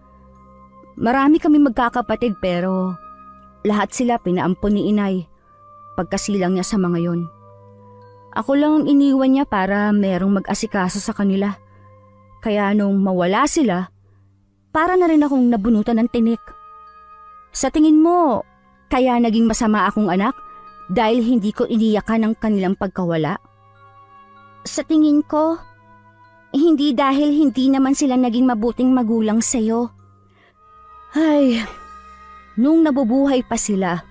Marami kami magkakapatid pero lahat sila pinaampon ni inay pagkasilang niya sa mga yon. Ako lang ang iniwan niya para merong mag-asikaso sa kanila. Kaya nung mawala sila, para na rin akong nabunutan ng tinik. Sa tingin mo, kaya naging masama akong anak dahil hindi ko iniyakan ang kanilang pagkawala? Sa tingin ko, hindi dahil hindi naman sila naging mabuting magulang sa'yo. Ay, nung nabubuhay pa sila,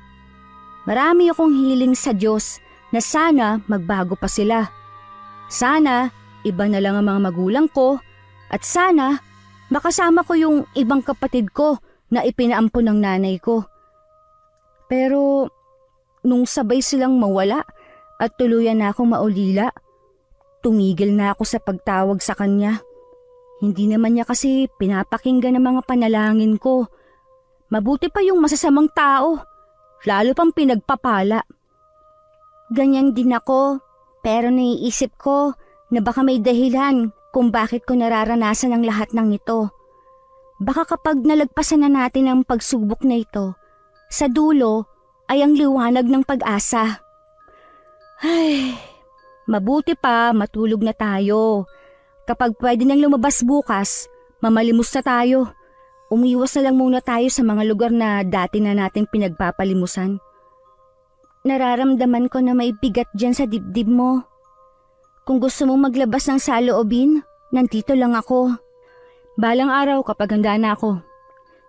marami akong hiling sa Diyos na sana magbago pa sila. Sana iba na lang ang mga magulang ko at sana makasama ko yung ibang kapatid ko na ipinaampon ng nanay ko. Pero nung sabay silang mawala at tuluyan na akong maulila, tumigil na ako sa pagtawag sa kanya. Hindi naman niya kasi pinapakinggan ang mga panalangin ko. Mabuti pa yung masasamang tao, lalo pang pinagpapala. Ganyan din ako, pero naiisip ko na baka may dahilan kung bakit ko nararanasan ang lahat ng ito. Baka kapag nalagpasan na natin ang pagsubok na ito, sa dulo ay ang liwanag ng pag-asa. Ay, mabuti pa matulog na tayo. Kapag pwede nang lumabas bukas, mamalimos na tayo. Umiwas na lang muna tayo sa mga lugar na dati na nating pinagpapalimusan. Nararamdaman ko na may bigat dyan sa dibdib mo. Kung gusto mong maglabas ng saloobin, nandito lang ako. Balang araw kapag handa na ako.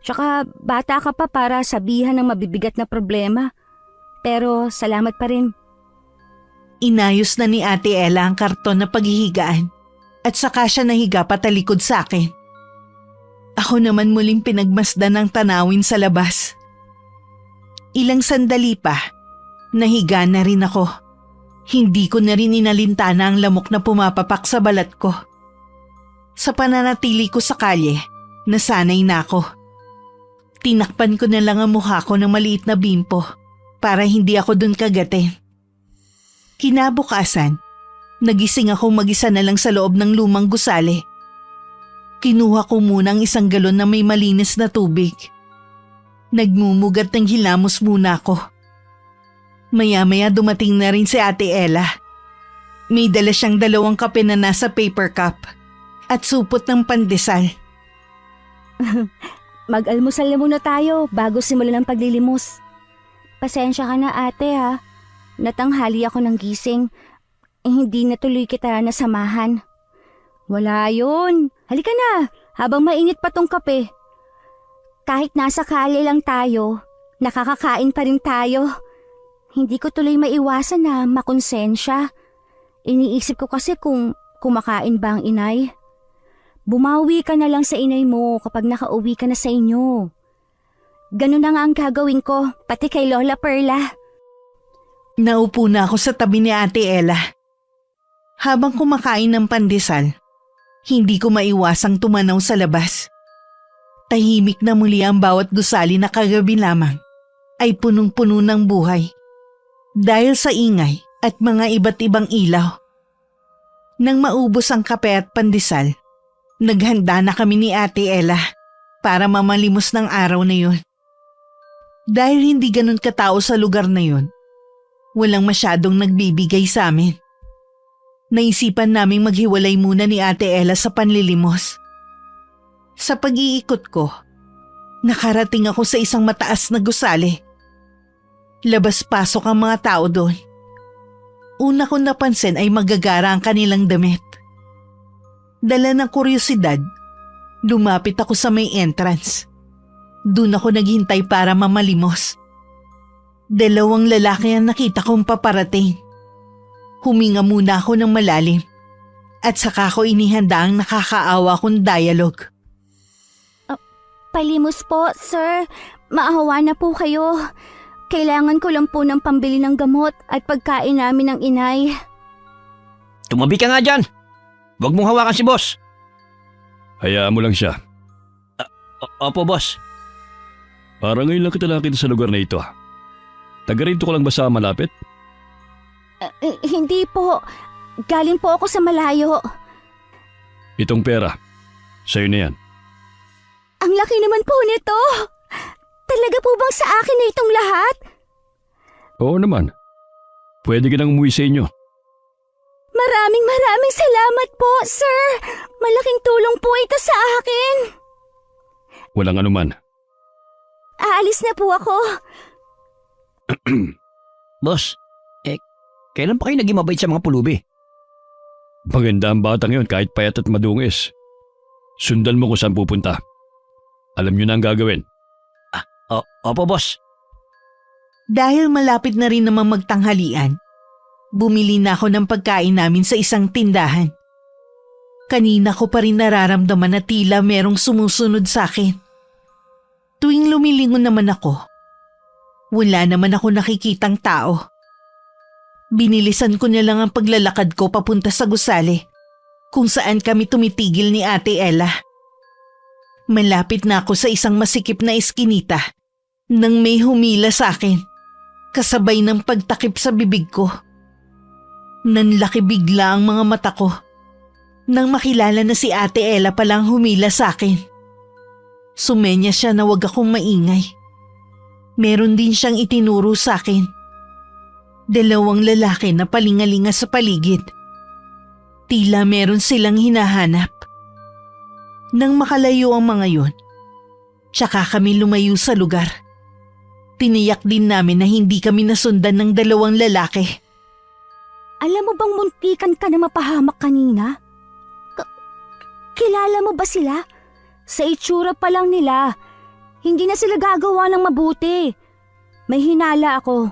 Tsaka bata ka pa para sabihan ng mabibigat na problema. Pero salamat pa rin. Inayos na ni Ate Ella ang karton na paghihigaan at saka siya nahiga patalikod sa akin. Ako naman muling pinagmasdan ng tanawin sa labas. Ilang sandali pa, nahiga na rin ako. Hindi ko na rin inalintana ang lamok na pumapapak sa balat ko. Sa pananatili ko sa kalye, nasanay na ako. Tinakpan ko na lang ang mukha ko ng maliit na bimpo para hindi ako dun kagatin. Kinabukasan, Nagising ako mag-isa na lang sa loob ng lumang gusali. Kinuha ko muna ang 1 galon na may malinis na tubig. Nagmumugat ng hilamos muna ako. Maya-maya dumating na rin si Ate Ella. May dala siyang 2 kape na nasa paper cup at supot ng pandesal. Mag-almusal na muna tayo bago simulan ang paglilimos. Pasensya ka na ate ha. Natanghali ako ng gising. Hindi natuloy kita nasamahan. Wala yun. Halika na, habang mainit pa tong kape. Kahit nasa kalye lang tayo, nakakakain pa rin tayo. Hindi ko tuloy maiwasan na makonsensya. Iniisip ko kasi kung kumakain ba ang inay. Bumawi ka na lang sa inay mo kapag nakauwi ka na sa inyo. Ganun na nga ang gagawin ko, pati kay Lola Perla. Naupo na ako sa tabi ni Ate Ella. Habang kumakain ng pandesal, hindi ko maiwasang tumanaw sa labas. Tahimik na muli ang bawat gusali na kagabi lamang ay punong-puno ng buhay. Dahil sa ingay at mga iba't ibang ilaw. Nang maubos ang kape at pandesal, naghanda na kami ni Ate Ella para mamalimos ng araw na yun. Dahil hindi ganun katao sa lugar na yun, walang masyadong nagbibigay sa amin. Naisipan naming maghiwalay muna ni Ate Ella sa panlilimos. Sa pag-iikot ko, nakarating ako sa isang mataas na gusali. Labas-pasok ang mga tao doon. Una kong napansin ay magagara ang kanilang damit. Dala ng kuryosidad, lumapit ako sa may entrance. Doon ako naghintay para mamalimos. 2 lalaki ang nakita kong paparating. Huminga muna ako ng malalim at saka ko inihanda ang nakakaawa kong dialogue. Palimos po, sir. Maawa na po kayo. Kailangan ko lang po ng pambili ng gamot at pagkain namin ng inay. Tumabi ka nga dyan! Huwag mong hawakan si boss. Hayaan mo lang siya. Opo, boss. Parang ngayon lang kita nakita sa lugar na ito. Taga rito ko lang ba sa malapit? Hindi po. Galing po ako sa malayo. Itong pera, sa'yo na yan. Ang laki naman po nito. Talaga po bang sa akin na itong lahat? Oo naman. Pwede ka nang umuwi sa inyo. Maraming salamat po, sir. Malaking tulong po ito sa akin. Walang anuman. Aalis na po ako. Boss, kailan pa kayo naging mabait sa mga pulubi? Maganda ang batang yun kahit payat at madungis. Sundan mo kung saan pupunta. Alam nyo na ang gagawin. Opo, boss. Dahil malapit na rin namang magtanghalian, bumili na ako ng pagkain namin sa isang tindahan. Kanina ko pa rin nararamdaman na tila merong sumusunod sa akin. Tuwing lumilingon naman ako, wala naman ako nakikitang tao. Binilisan ko na lang ang paglalakad ko papunta sa gusali, kung saan kami tumitigil ni Ate Ella. Malapit na ako sa isang masikip na eskinita nang may humila sa akin, kasabay ng pagtakip sa bibig ko. Nanlaki bigla ang mga mata ko nang makilala na si Ate Ella palang humila sa akin. Sumenya siya na wag akong maingay. Meron din siyang itinuro sa akin. 2 lalaki na palingalinga sa paligid. Tila meron silang hinahanap. Nang makalayo ang mga yun, tsaka kami lumayo sa lugar. Tiniyak din namin na hindi kami nasundan ng 2 lalaki. Alam mo bang muntikan ka na mapahamak kanina? Kilala mo ba sila? Sa itsura pa lang nila, hindi na sila gagawa ng mabuti. May hinala ako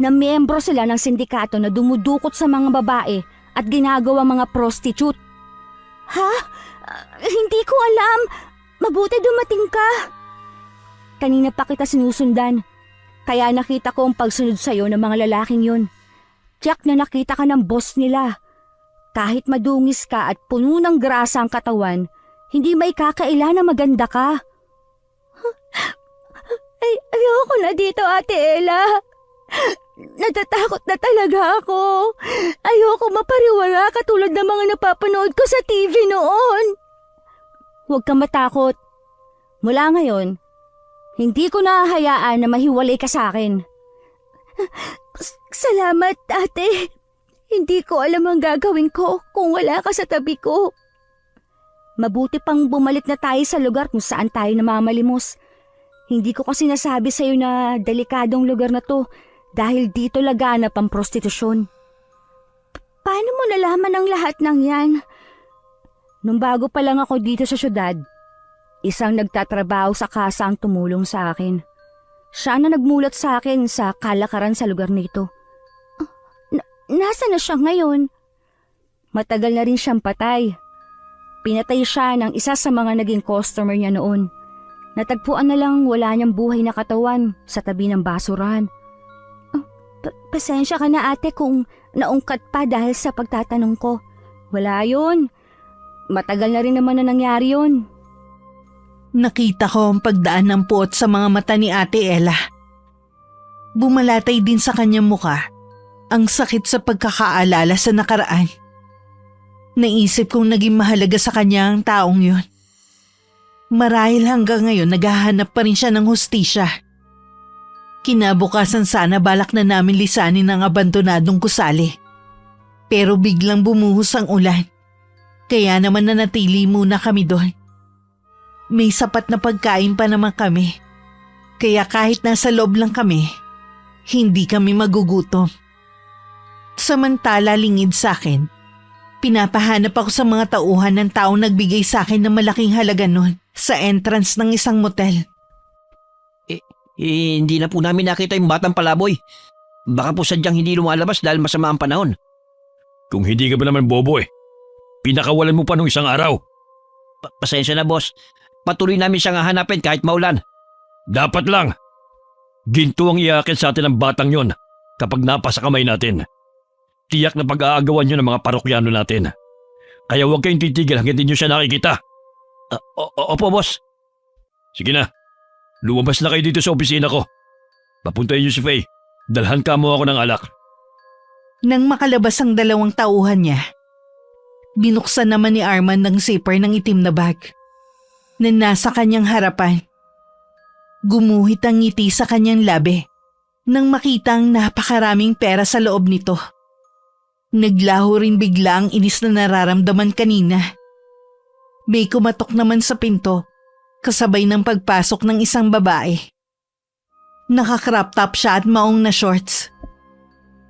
na miyembro sila ng sindikato na dumudukot sa mga babae at ginagawa mga prostitute. Ha? Hindi ko alam. Mabuti dumating ka. Kanina pa kita sinusundan. Kaya nakita ko ang pagsunod sa'yo ng mga lalaking yun. Tiyak na nakita ka ng boss nila. Kahit madungis ka at puno ng grasa ang katawan, hindi may kakaila na maganda ka. Ayoko na dito, Ate Ella. Natatakot na talaga ako. Ayoko mapariwara katulad ng mga napapanood ko sa TV noon. Huwag kang matakot. Mula ngayon, hindi ko nahahayaan na mahiwalay ka sa akin. Salamat, ate. Hindi ko alam ang gagawin ko kung wala ka sa tabi ko. Mabuti pang bumalik na tayo sa lugar kung saan tayo namamalimos. Hindi ko kasi nasabi sa'yo na delikadong lugar na to dahil dito laganap ang prostitusyon. Paano mo nalaman ang lahat ng yan? Nung bago pa lang ako dito sa syudad, isang nagtatrabaho sa kasa ang tumulong sa akin. Siya na nagmulat sa akin sa kalakaran sa lugar nito. Nasaan na siya ngayon? Matagal na rin siyang patay. Pinatay siya ng isa sa mga naging customer niya noon. Natagpuan na lang wala niyang buhay na katawan sa tabi ng basurahan. Pasensya ka na ate kung naungkat pa dahil sa pagtatanong ko. Wala yun. Matagal na rin naman na nangyari yun. Nakita ko ang pagdaan ng puot sa mga mata ni Ate Ella. Bumalatay din sa kanyang muka ang sakit sa pagkakaalala sa nakaraan. Naisip kong naging mahalaga sa kanya ang taong yun. Marahil hanggang ngayon naghahanap pa rin siya ng hustisya. Kinabukasan sana balak na namin lisanin ang abandonadong gusali. Pero biglang bumuhos ang ulan. Kaya naman nanatili muna kami doon. May sapat na pagkain pa naman kami. Kaya kahit nasa loob lang kami, hindi kami magugutom. Samantala lingid sa akin, pinapahanap ako sa mga tauhan ng taong nagbigay sa akin ng malaking halaga noon sa entrance ng isang motel. Hindi na po namin nakita yung batang palaboy. Baka po sadyang hindi lumalabas dahil masama ang panahon. Kung hindi ka ba naman bobo pinakawalan mo pa nung isang araw. Pasensya na boss. Patuloy namin siyang hahanapin kahit maulan. Dapat lang. Ginto ang iakit sa atin ng batang yon kapag napasa kamay natin. Tiyak na pag-aagawan nyo ng mga parokyano natin. Kaya huwag kayong titigil hanggang hindi nyo siya nakikita. Opo boss. Sige na. Lumabas na kayo dito sa opisina ko. Papuntahin niyo si Faye. Dalhan ka mo ako ng alak. Nang makalabas ang dalawang tauhan niya, binuksan naman ni Arman ng zipper ng itim na bag na nasa kanyang harapan. Gumuhit ang ngiti sa kanyang labi nang makita ang napakaraming pera sa loob nito. Naglaho rin bigla ang inis na nararamdaman kanina. May kumatok naman sa pinto. Kasabay ng pagpasok ng isang babae. Naka-crop top siya at maong na shorts.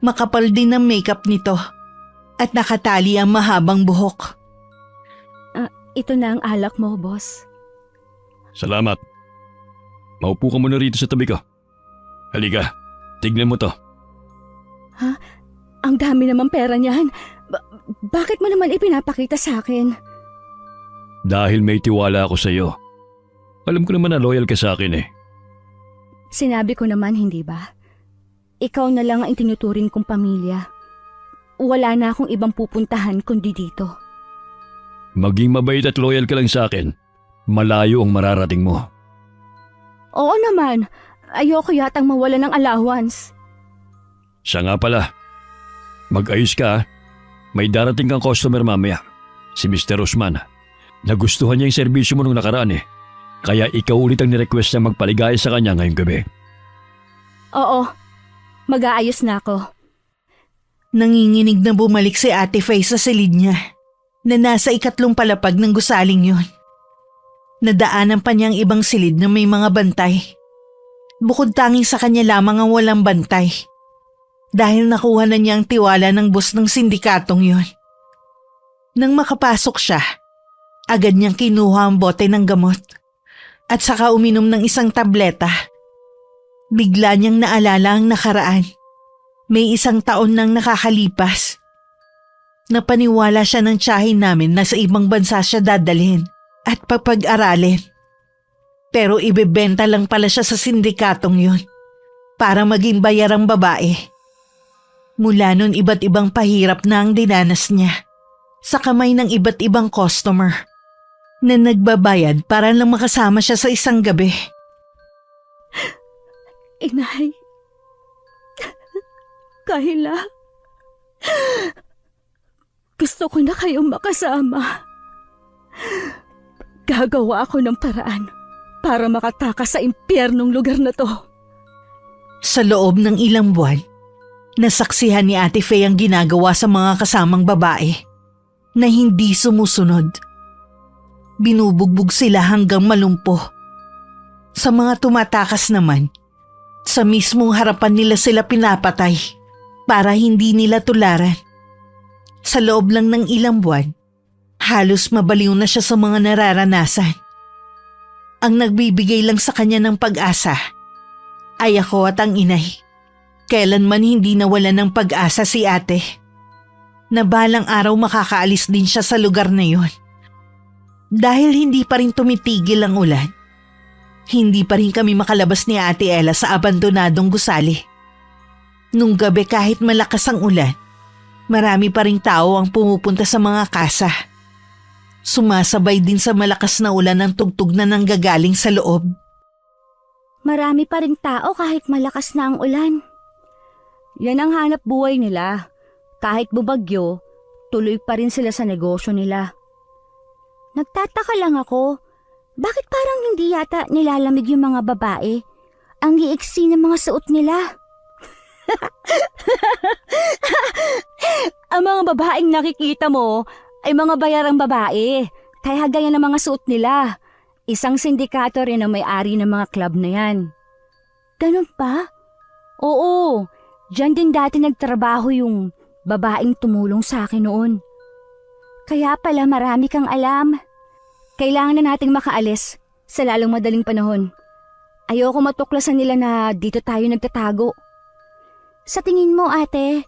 Makapal din ang makeup nito at nakatali ang mahabang buhok. Ito na ang alak mo, boss. Salamat. Maupo ka muna rito sa tabi ko. Halika, tignan mo to. Ha? Ang dami naman pera niyan. Bakit mo naman ipinapakita sa akin? Dahil may tiwala ako sa iyo. Alam ko naman na loyal ka sa akin Sinabi ko naman, hindi ba? Ikaw na lang ang tinuturing kong pamilya. Wala na akong ibang pupuntahan kundi dito. Maging mabait at loyal ka lang sa akin. Malayo ang mararating mo. Oo naman. Ayoko yatang mawala ng allowance. Siya nga pala. Mag-ayos ka. May darating kang customer mamaya. Si Mr. Osman. Nagustuhan niya yung serbisyo mo nung nakaraan Kaya ikaw ulit ang nirequest niya magpaligaya sa kanya ngayong gabi. Oo, mag-aayos na ako. Nanginginig na bumalik si Ate Faye sa silid niya na nasa ikatlong palapag ng gusaling yun. Nadaanan pa niyang ibang silid na may mga bantay. Bukod tanging sa kanya lamang ang walang bantay. Dahil nakuha na niya ang tiwala ng boss ng sindikatong yun. Nang makapasok siya, agad niyang kinuha ang bote ng gamot. At saka uminom ng isang tableta. Bigla niyang naalala ang nakaraan. May isang taon nang nakakalipas. Napaniwala siya ng tiyahin namin na sa ibang bansa siya dadalhin at papag-aralin. Pero ibebenta lang pala siya sa sindikatong yun para maging bayarang babae. Mula nun iba't ibang pahirap na ang dinanas niya sa kamay ng iba't ibang customer na nagbabayad para lang makasama siya sa isang gabi. Inay, Kayla. Gusto ko na kayong makasama. Gagawa ako ng paraan para makatakas sa impyernong lugar na to. Sa loob ng ilang buwan, nasaksihan ni Ate Faye ang ginagawa sa mga kasamang babae na hindi sumusunod. Binubugbog sila hanggang malumpo. Sa mga tumatakas naman, sa mismong harapan nila sila pinapatay para hindi nila tularan. Sa loob lang ng ilang buwan, halos mabaliw na siya sa mga nararanasan. Ang nagbibigay lang sa kanya ng pag-asa ay ako at ang inay. Kailanman hindi nawalan ng pag-asa si ate. Na balang araw makakaalis din siya sa lugar na yon. Dahil hindi pa rin tumitigil ang ulan, hindi pa rin kami makalabas ni Ate Ella sa abandonadong gusali. Nung gabi kahit malakas ang ulan, marami pa ring tao ang pumupunta sa mga kasa. Sumasabay din sa malakas na ulan ang tugtog na nanggagaling sa loob. Marami pa ring tao kahit malakas na ang ulan. Yan ang hanap buhay nila. Kahit bubagyo, tuloy pa rin sila sa negosyo nila. Nagtataka lang ako, bakit parang hindi yata nilalamig yung mga babae? Ang iiksi ng mga suot nila. Ang mga babaeng nakikita mo ay mga bayarang babae, kaya ganyan ang mga suot nila. Isang sindikato rin ang may-ari ng mga club na yan. Ganun pa? Oo, dyan din dati nagtrabaho yung babaeng tumulong sa akin noon. Kaya pala marami kang alam. Kailangan na nating makaalis sa lalong madaling panahon. Ayoko matuklasan nila na dito tayo nagtatago. Sa tingin mo, ate,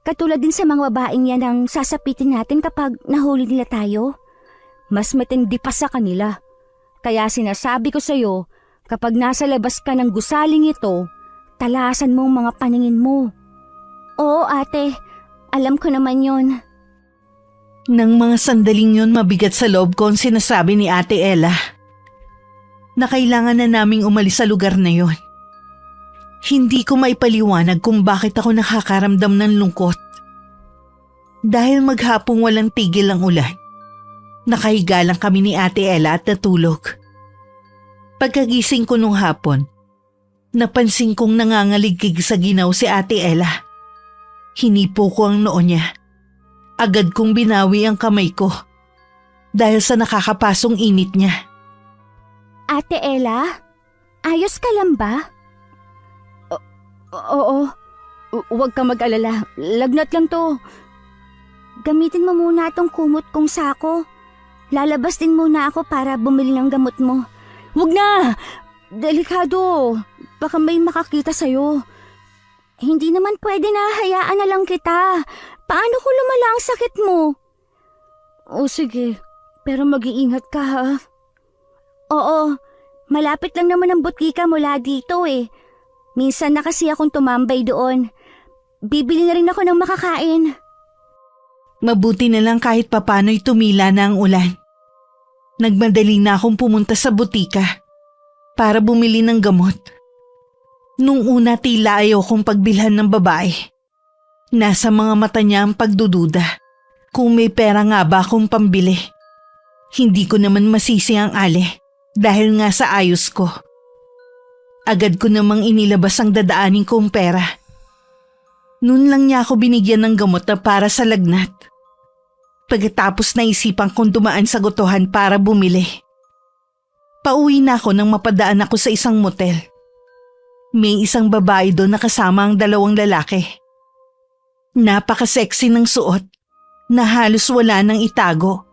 katulad din sa mga babaeng yan ang sasapitin natin kapag nahuli nila tayo? Mas matindi pa sa kanila. Kaya sinasabi ko sa'yo, kapag nasa labas ka ng gusaling ito, talasan mo ang mga paningin mo. Oo, ate, alam ko naman yon. Nang mga sandaling yun mabigat sa loob ko ang sinasabi ni Ate Ella na kailangan na naming umalis sa lugar na yon. Hindi ko maipaliwanag kung bakit ako nakakaramdam ng lungkot. Dahil maghapong walang tigil ang ulan, nakahiga lang kami ni Ate Ella at natulog. Pagkagising ko nung hapon, napansin kong nangangaligig sa ginaw si Ate Ella. Hinipo ko ang noo niya. Agad kong binawi ang kamay ko dahil sa nakakapasong init niya. Ate Ella, ayos ka lang ba? Oo, huwag ka mag-alala. Lagnat lang to. Gamitin mo muna itong kumot kong sako. Lalabas din muna ako para bumili ng gamot mo. Huwag na! Delikado. Baka may makakita sa'yo. Hindi naman pwede na hayaan na lang kita. Paano kung lumala ang sakit mo? O sige, pero mag-iingat ka ha. Oo, malapit lang naman ang butika mula dito eh. Minsan na kasi akong tumambay doon. Bibili na rin ako ng makakain. Mabuti na lang kahit papano'y tumila na ang ulan. Nagmadali na akong pumunta sa butika para bumili ng gamot. Nung una tila ayaw kong pagbilhan ng babae. Nasa mga mata niya ang pagdududa kung may pera nga ba akong pambili. Hindi ko naman masisi ang ale dahil nga sa ayos ko. Agad ko namang inilabas ang dadaanin kong pera. Noon lang niya ako binigyan ng gamot na para sa lagnat. Pagkatapos naisipan kong dumaan sa gotohan para bumili. Pauwi na ako nang mapadaan ako sa isang motel. May isang babae doon na kasama ang dalawang lalaki. Napaka-sexy ng suot na halos wala nang itago.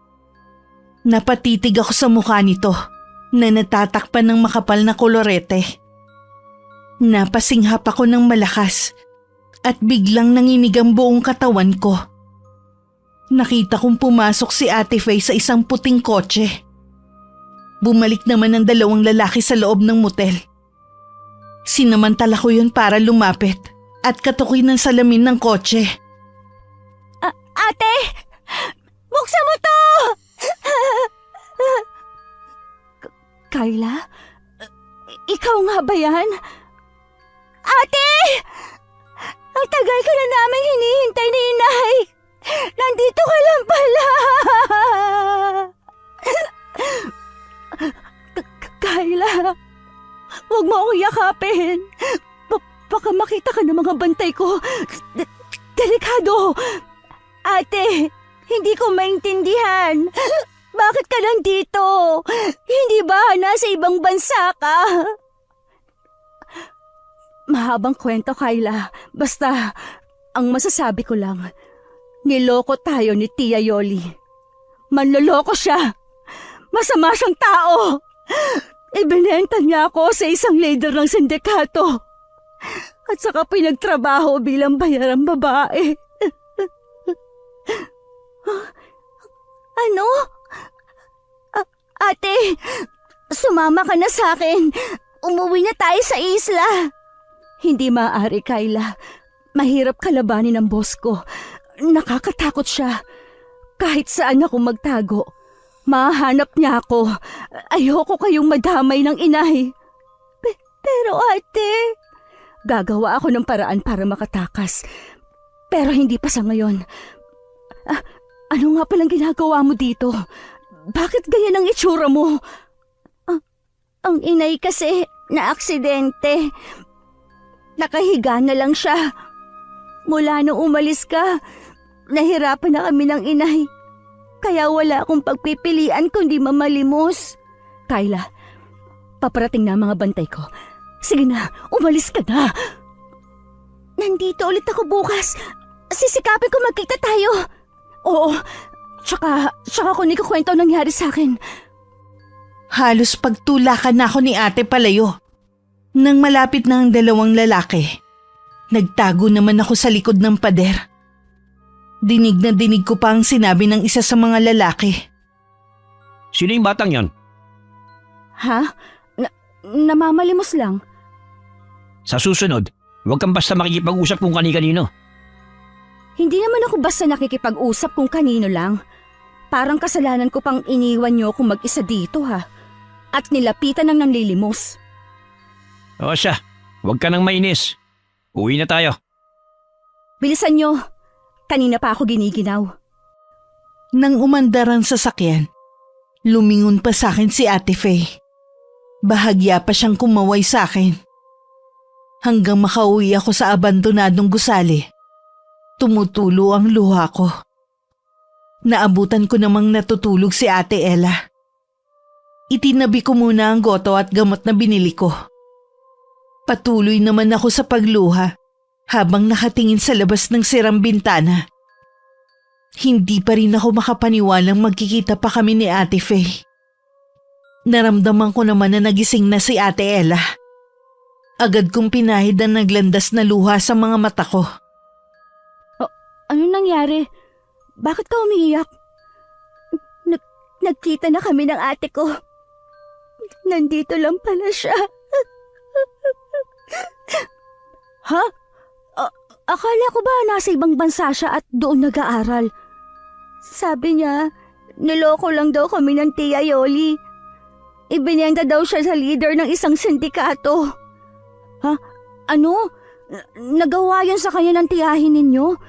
Napatitig ako sa mukha nito na natatakpan ng makapal na kolorete. Napasinghap ako ng malakas at biglang nanginig ang buong katawan ko. Nakita kong pumasok si Ate Faye sa isang puting kotse. Bumalik naman ang dalawang lalaki sa loob ng motel. Sinamantala ko yun para lumapit at katukoy ng salamin ng kotse. Ate! Buksan mo to! Kayla? Ikaw nga ba yan? Ate! Ang tagal ka na namin hinihintay ni Inay! Nandito ka lang pala! Kayla, huwag mo akong yakapin. Baka makita ka ng mga bantay ko. Delikado! Ate, hindi ko maintindihan. Bakit ka nandito? Hindi ba nasa ibang bansa ka? Mahabang kwento, Kayla. Basta, ang masasabi ko lang, niloko tayo ni Tia Yoli. Manloloko siya. Masama siyang tao. Ibinenta niya ako sa isang leader ng sindikato. At saka pinagtrabaho bilang bayarang babae. Ano? Ate, sumama ka na sa akin. Umuwi na tayo sa isla. Hindi maaari, Kayla. Mahirap kalabanin ang boss ko. Nakakatakot siya. Kahit saan ako magtago, mahanap niya ako. Ayoko kayong madamay ng Inay. Pero ate, gagawa ako ng paraan para makatakas. Pero hindi pa sa ngayon. Ano nga palang ginagawa mo dito? Bakit ganyan ang itsura mo? Ang Inay kasi na aksidente. Nakahiga na lang siya. Mula nung umalis ka, nahirapan na kami ng Inay. Kaya wala akong pagpipilian kundi mamalimos. Kayla, paparating na ang mga bantay ko. Sige na, umalis ka na. Nandito ulit ako bukas. Sisikapin ko magkita tayo. Oo, tsaka ko nikukwento ang nangyari sa akin. Halos pagtulakan na ako ni ate palayo. Nang malapit na ang dalawang lalaki, nagtago naman ako sa likod ng pader. Dinig na dinig ko pa ang sinabi ng isa sa mga lalaki. Sino yung batang yan? Ha? Namamalimos lang. Sa susunod, huwag kang basta makikipag-usap kung kani-kanino. Hindi naman ako basta nakikipag-usap kung kanino lang. Parang kasalanan ko pang iniwan niyo kung mag-isa dito ha. At nilapitan ng nanlilimos. O siya, huwag ka nang mainis. Uwi na tayo. Bilisan niyo. Kanina pa ako giniginaw. Nang umandar ang sasakyan, lumingon pa sa akin si Ate Faye. Bahagya pa siyang kumaway sa akin. Hanggang makauwi ako sa abandonadong gusali, tumutulo ang luha ko. Naabutan ko namang natutulog si Ate Ella. Itinabi ko muna ang goto at gamot na binili ko. Patuloy naman ako sa pagluha habang nakatingin sa labas ng sirang bintana. Hindi pa rin ako makapaniwalang magkikita pa kami ni Ate Faye. Naramdaman ko naman na nagising na si Ate Ella. Agad kong pinahid ang naglandas na luha sa mga mata ko. Ano nangyari? Bakit ka umiiyak? Nagkita na kami ng ate ko. Nandito lang pala siya. Ha? Akala ko ba nasa ibang bansa siya at doon nag-aaral? Sabi niya, niloko lang daw kami ng Tia Yoli. Ibinenta daw siya sa leader ng isang sindikato. Ha? Ano? Nagawa yun sa kanya ng tiyahin ninyo?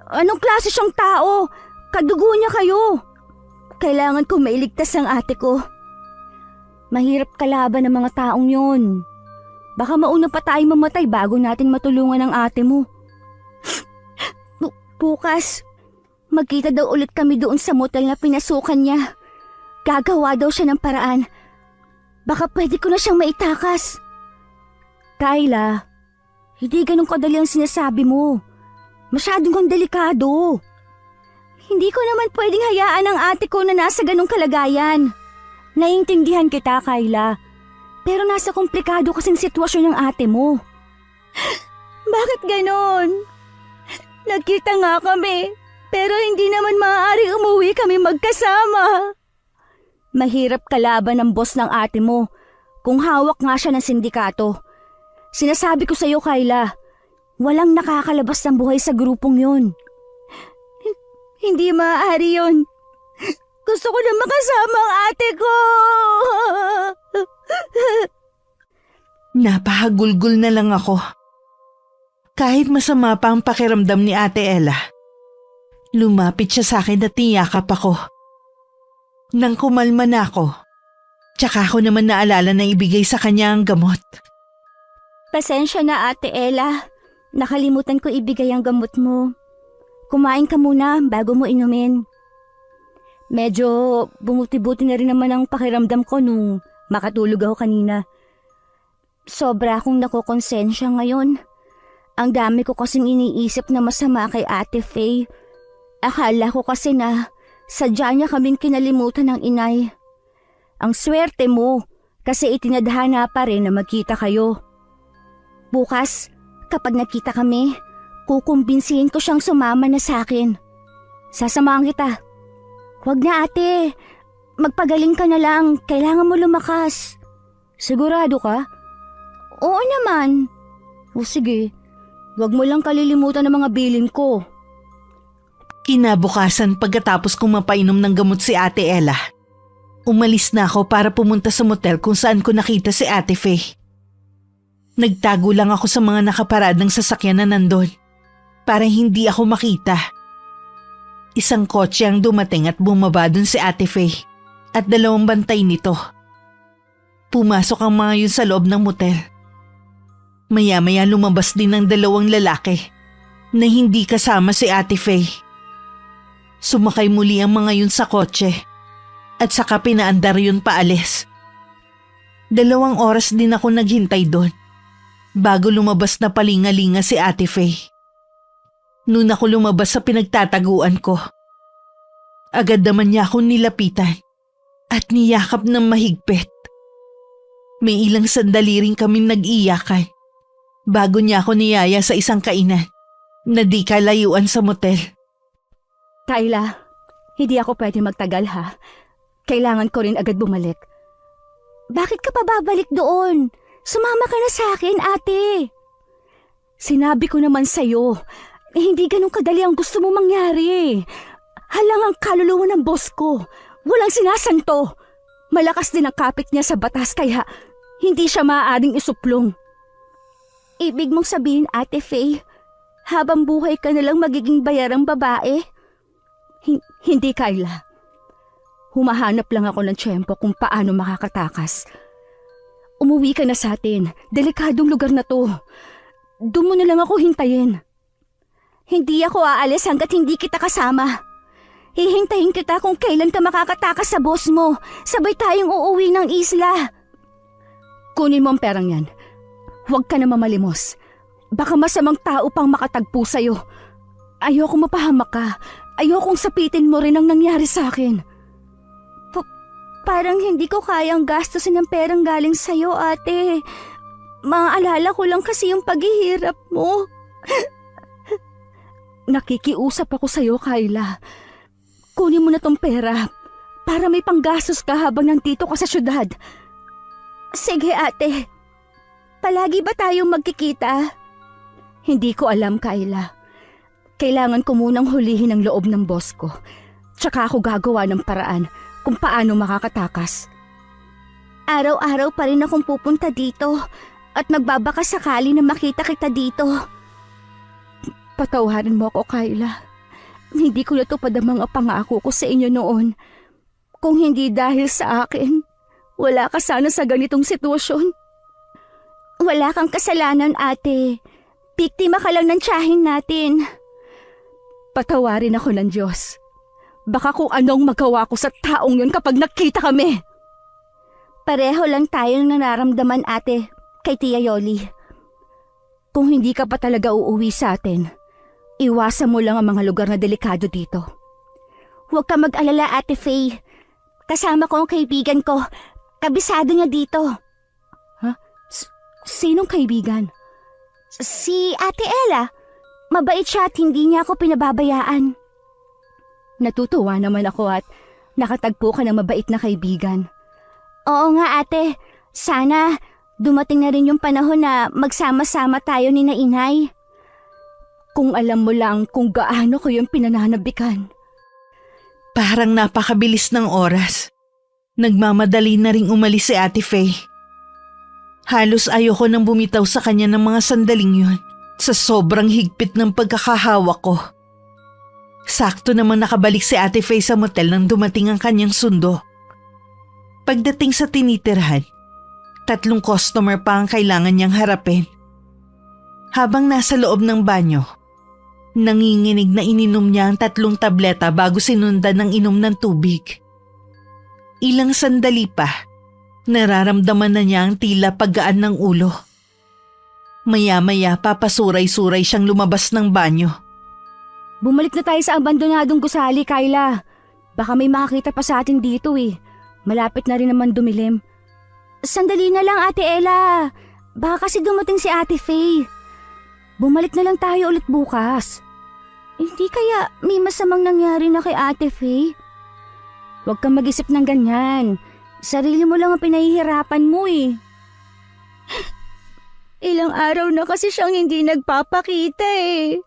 Anong klase siyang tao? Kadugo niya kayo. Kailangan ko mailigtas ang ate ko. Mahirap kalaban ng mga taong yun. Baka mauna pa tayong mamatay bago natin matulungan ang ate mo. Bukas, magkita daw ulit kami doon sa motel na pinasukan niya. Gagawa daw siya ng paraan. Baka pwede ko na siyang maitakas. Kayla, hindi ganun kadali ang sinasabi mo. Masyadong kang delikado. Hindi ko naman pwedeng hayaan ang ate ko na nasa ganung kalagayan. Naiintindihan kita, Kayla. Pero nasa komplikado kasing sitwasyon ng ate mo. Bakit ganon? Nagkita nga kami, pero hindi naman maaari umuwi kami magkasama. Mahirap kalaban ng boss ng ate mo kung hawak nga siya ng sindikato. Sinasabi ko sa'yo, Kayla, walang nakakalabas ng buhay sa grupong yun. Hindi maaari yun. Gusto ko na makasama ang ate ko. Napahagulgul na lang ako. Kahit masama pa ang pakiramdam ni Ate Ella, lumapit siya sa akin at niyakap ako. Nang kumalma na ako, tsaka ako naman naalala na ibigay sa kanya ang gamot. Pasensya na, Ate Ella. Nakalimutan ko ibigay ang gamot mo. Kumain ka muna bago mo inumin. Medyo bumuti-buti na rin naman ang pakiramdam ko nung makatulog ako kanina. Sobra akong nakokonsensya ngayon. Ang dami ko kasing iniisip na masama kay Ate Faye. Akala ko kasi na sadya niya kaming kinalimutan ng inay. Ang swerte mo kasi itinadhana pa rin na magkita kayo. Bukas, kapag nakita kami, kukumbinsihin ko siyang sumama na sa akin. Sasamahan kita. Huwag na ate, magpagaling ka na lang, kailangan mo lumakas. Sigurado ka? Oo naman. O sige, huwag mo lang kalilimutan ng mga bilin ko. Kinabukasan pagkatapos kong mapainom ng gamot si Ate Ella, umalis na ako para pumunta sa motel kung saan ko nakita si Ate Faye. Nagtago lang ako sa mga nakaparadang sasakyan na nandun para hindi ako makita. Isang kotse ang dumating at bumaba dun si Ate Faye at 2 bantay nito. Pumasok ang mga yun sa loob ng motel. Maya-maya lumabas din ng 2 lalaki na hindi kasama si Ate Faye. Sumakay muli ang mga yun sa kotse at saka pinaandar yun paalis. 2 oras din ako naghintay doon bago lumabas na palingalinga si Ate Faye. Noon ako lumabas sa pinagtataguan ko, agad naman niya akong nilapitan at niyakap ng mahigpit. May ilang sandali rin kaming nag-iyakan bago niya ako niyaya sa isang kainan na di kalayuan sa motel. Kayla, hindi ako pwede magtagal ha. Kailangan ko rin agad bumalik. Bakit ka pa babalik doon? Sumama ka na sa akin, ate. Sinabi ko naman sa'yo, hindi ganun kadali ang gusto mo mangyari. Halang ang kaluluwa ng boss ko. Walang sinasanto. Malakas din ang kapit niya sa batas kaya hindi siya maaaring isuplong. Ibig mong sabihin, Ate Faye, habang buhay ka nalang magiging bayarang babae? Hindi, Kayla. Humahanap lang ako ng tiyempo kung paano makakatakas. Umuwi ka na sa atin. Delikadong lugar na to. Doon mo na lang ako hintayin. Hindi ako aalis hanggat hindi kita kasama. Hihintayin kita kung kailan ka makakatakas sa boss mo. Sabay tayong uuwi ng isla. Kunin mo ang perang yan. Huwag ka na mamalimos. Baka masamang tao pang makatagpo sa'yo. Ayokong mapahamak ka. Ayokong sapitin mo rin ang nangyari sa akin. Parang hindi ko kayang gastusin ng perang galing sa'yo, ate. Maaalala ko lang kasi yung paghihirap mo. Nakikiusap ako sa'yo, Kayla. Kunin mo na tong pera para may panggastos ka habang nandito ka sa syudad. Sige, ate. Palagi ba tayong magkikita? Hindi ko alam, Kayla. Kailangan ko munang hulihin ang loob ng boss ko. Tsaka ako gagawa ng paraan kung paano makakatakas. Araw-araw pa rin akong pupunta dito at magbabaka sakali na makita kita dito. Patawarin mo ako, Kayla. Hindi ko natupad ang mga pangako ko sa inyo noon. Kung hindi dahil sa akin, wala ka sana sa ganitong sitwasyon. Wala kang kasalanan, ate. Biktima ka lang ng tiyahin natin. Patawarin ako ng Diyos. Baka kung anong magawa ko sa taong yun kapag nakita kami. Pareho lang tayo ng nararamdaman, ate, kay Tia Yoli. Kung hindi ka pa talaga uuwi sa atin, iwasan mo lang ang mga lugar na delikado dito. Huwag ka mag-alala, Ate Faye. Kasama ko ang kaibigan ko. Kabisado niya dito. Ha? Sinong kaibigan? Si Ate Ella. Mabait siya at hindi niya ako pinababayaan. Natutuwa naman ako at nakatagpo ka ng mabait na kaibigan. Oo nga, ate. Sana dumating na rin yung panahon na magsama-sama tayo ni Inay. Kung alam mo lang kung gaano ko yung pinananabikan. Parang napakabilis ng oras. Nagmamadali na ring umalis si Ate Faye. Halos ayoko nang bumitaw sa kanya ng mga sandaling yun. sa sobrang higpit ng pagkakahawak ko. Sakto naman nakabalik si Ate Faye sa motel nang dumating ang kanyang sundo. Pagdating sa tinitirhan, 3 customer pa ang kailangan niyang harapin. Habang nasa loob ng banyo, nanginginig na ininom niya ang 3 tableta bago sinundan ng inom ng tubig. Ilang sandali pa, nararamdaman na niya ang tila paggaan ng ulo. Maya-maya papasuray-suray siyang lumabas ng banyo. Bumalik na tayo sa abandonadong gusali, Kyla. Baka may makakita pa sa atin dito eh. Malapit na rin naman dumilim. Sandali na lang, Ate Ella. Baka kasi dumating si Ate Faye. Bumalik na lang tayo ulit bukas. Hindi kaya may masamang nangyari na kay Ate Faye? Huwag kang mag-isip ng ganyan. Sarili mo lang ang pinahihirapan mo eh. Ilang araw na kasi siyang hindi nagpapakita eh.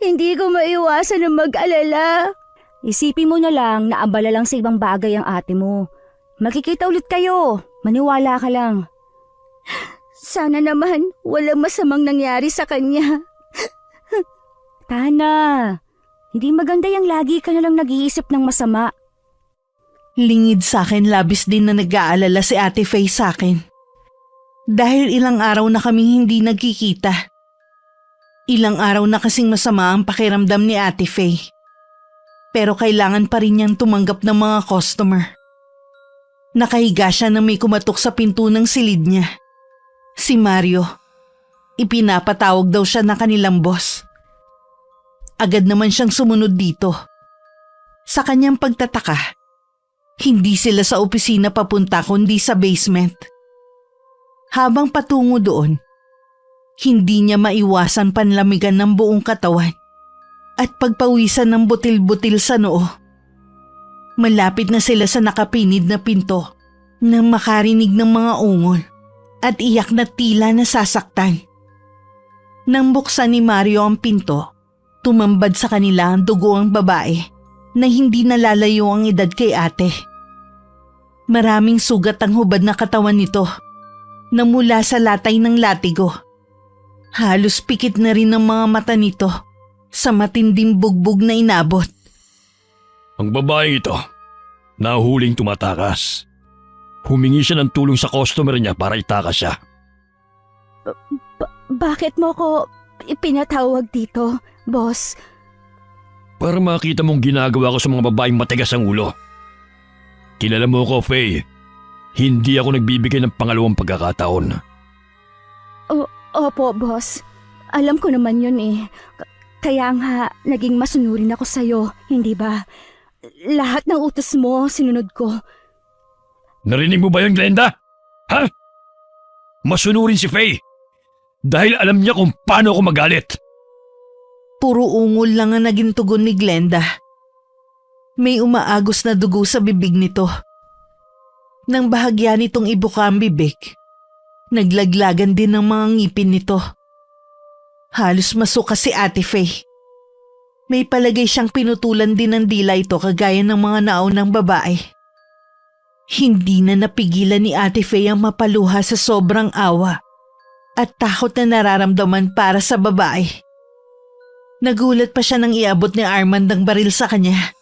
Hindi ko maiwasan na mag-alala. Isipin mo na lang na abala lang sa ibang bagay ang ate mo. Makikita ulit kayo. Maniwala ka lang. Sana naman walang masamang nangyari sa kanya. Tana, hindi maganda yung lagi ka na lang nag-iisip ng masama. Lingid sa akin, labis din na nag-aalala si Ate Faye sa akin. Dahil ilang araw na kaming hindi nagkikita. Ilang araw na kasing masama ang pakiramdam ni Ate Faye. Pero kailangan pa rin niyang tumanggap ng mga customer. Nakahiga siya na may kumatok sa pinto ng silid niya. Si Mario. Ipinapatawag daw siya na kanilang boss. Agad naman siyang sumunod dito. Sa kanyang pagtataka, hindi sila sa opisina papunta kundi sa basement. Habang patungo doon, hindi niya maiwasan panlamigan ng buong katawan at pagpawisan ng butil-butil sa noo. Malapit na sila sa nakapinid na pinto nang makarinig ng mga ungol at iyak na tila nasasaktan. Nang buksan ni Mario ang pinto, tumambad sa kanila ang dugoang babae na hindi nalalayo ang edad kay ate. Maraming sugat ang hubad na katawan nito na mula sa latay ng latigo. Halos pikit na rin ang mga mata nito sa matinding bugbog na inabot. Ang babae ito, nahuling tumatakas. Humingi siya ng tulong sa customer niya para itakas siya. Bakit mo ko ipinatawag dito, boss? Para makita mong ginagawa ko sa mga babaeng matigas ang ulo. Kilala mo ko, Faye. Hindi ako nagbibigay ng pangalawang pagkakataon. Opo, boss. Alam ko naman yun eh. Kaya nga, naging masunurin ako sa'yo, hindi ba? Lahat ng utos mo, sinunod ko. Narinig mo ba yun, Glenda? Ha? Masunurin si Faye. Dahil alam niya kung paano ako magalit. Puro ungol lang ang naging tugon ni Glenda. May umaagos na dugo sa bibig nito. Nang bahagya nitong ibuka ang bibig, naglaglagan din ng mga ngipin nito. Halos masuka si Ate Faye. May palagay siyang pinutulan din ng dila ito kagaya ng mga naunang babae. Hindi na napigilan ni Ate Faye ang mapaluha sa sobrang awa at takot na nararamdaman para sa babae. Nagulat pa siya nang iabot ni Armand ang baril sa kanya.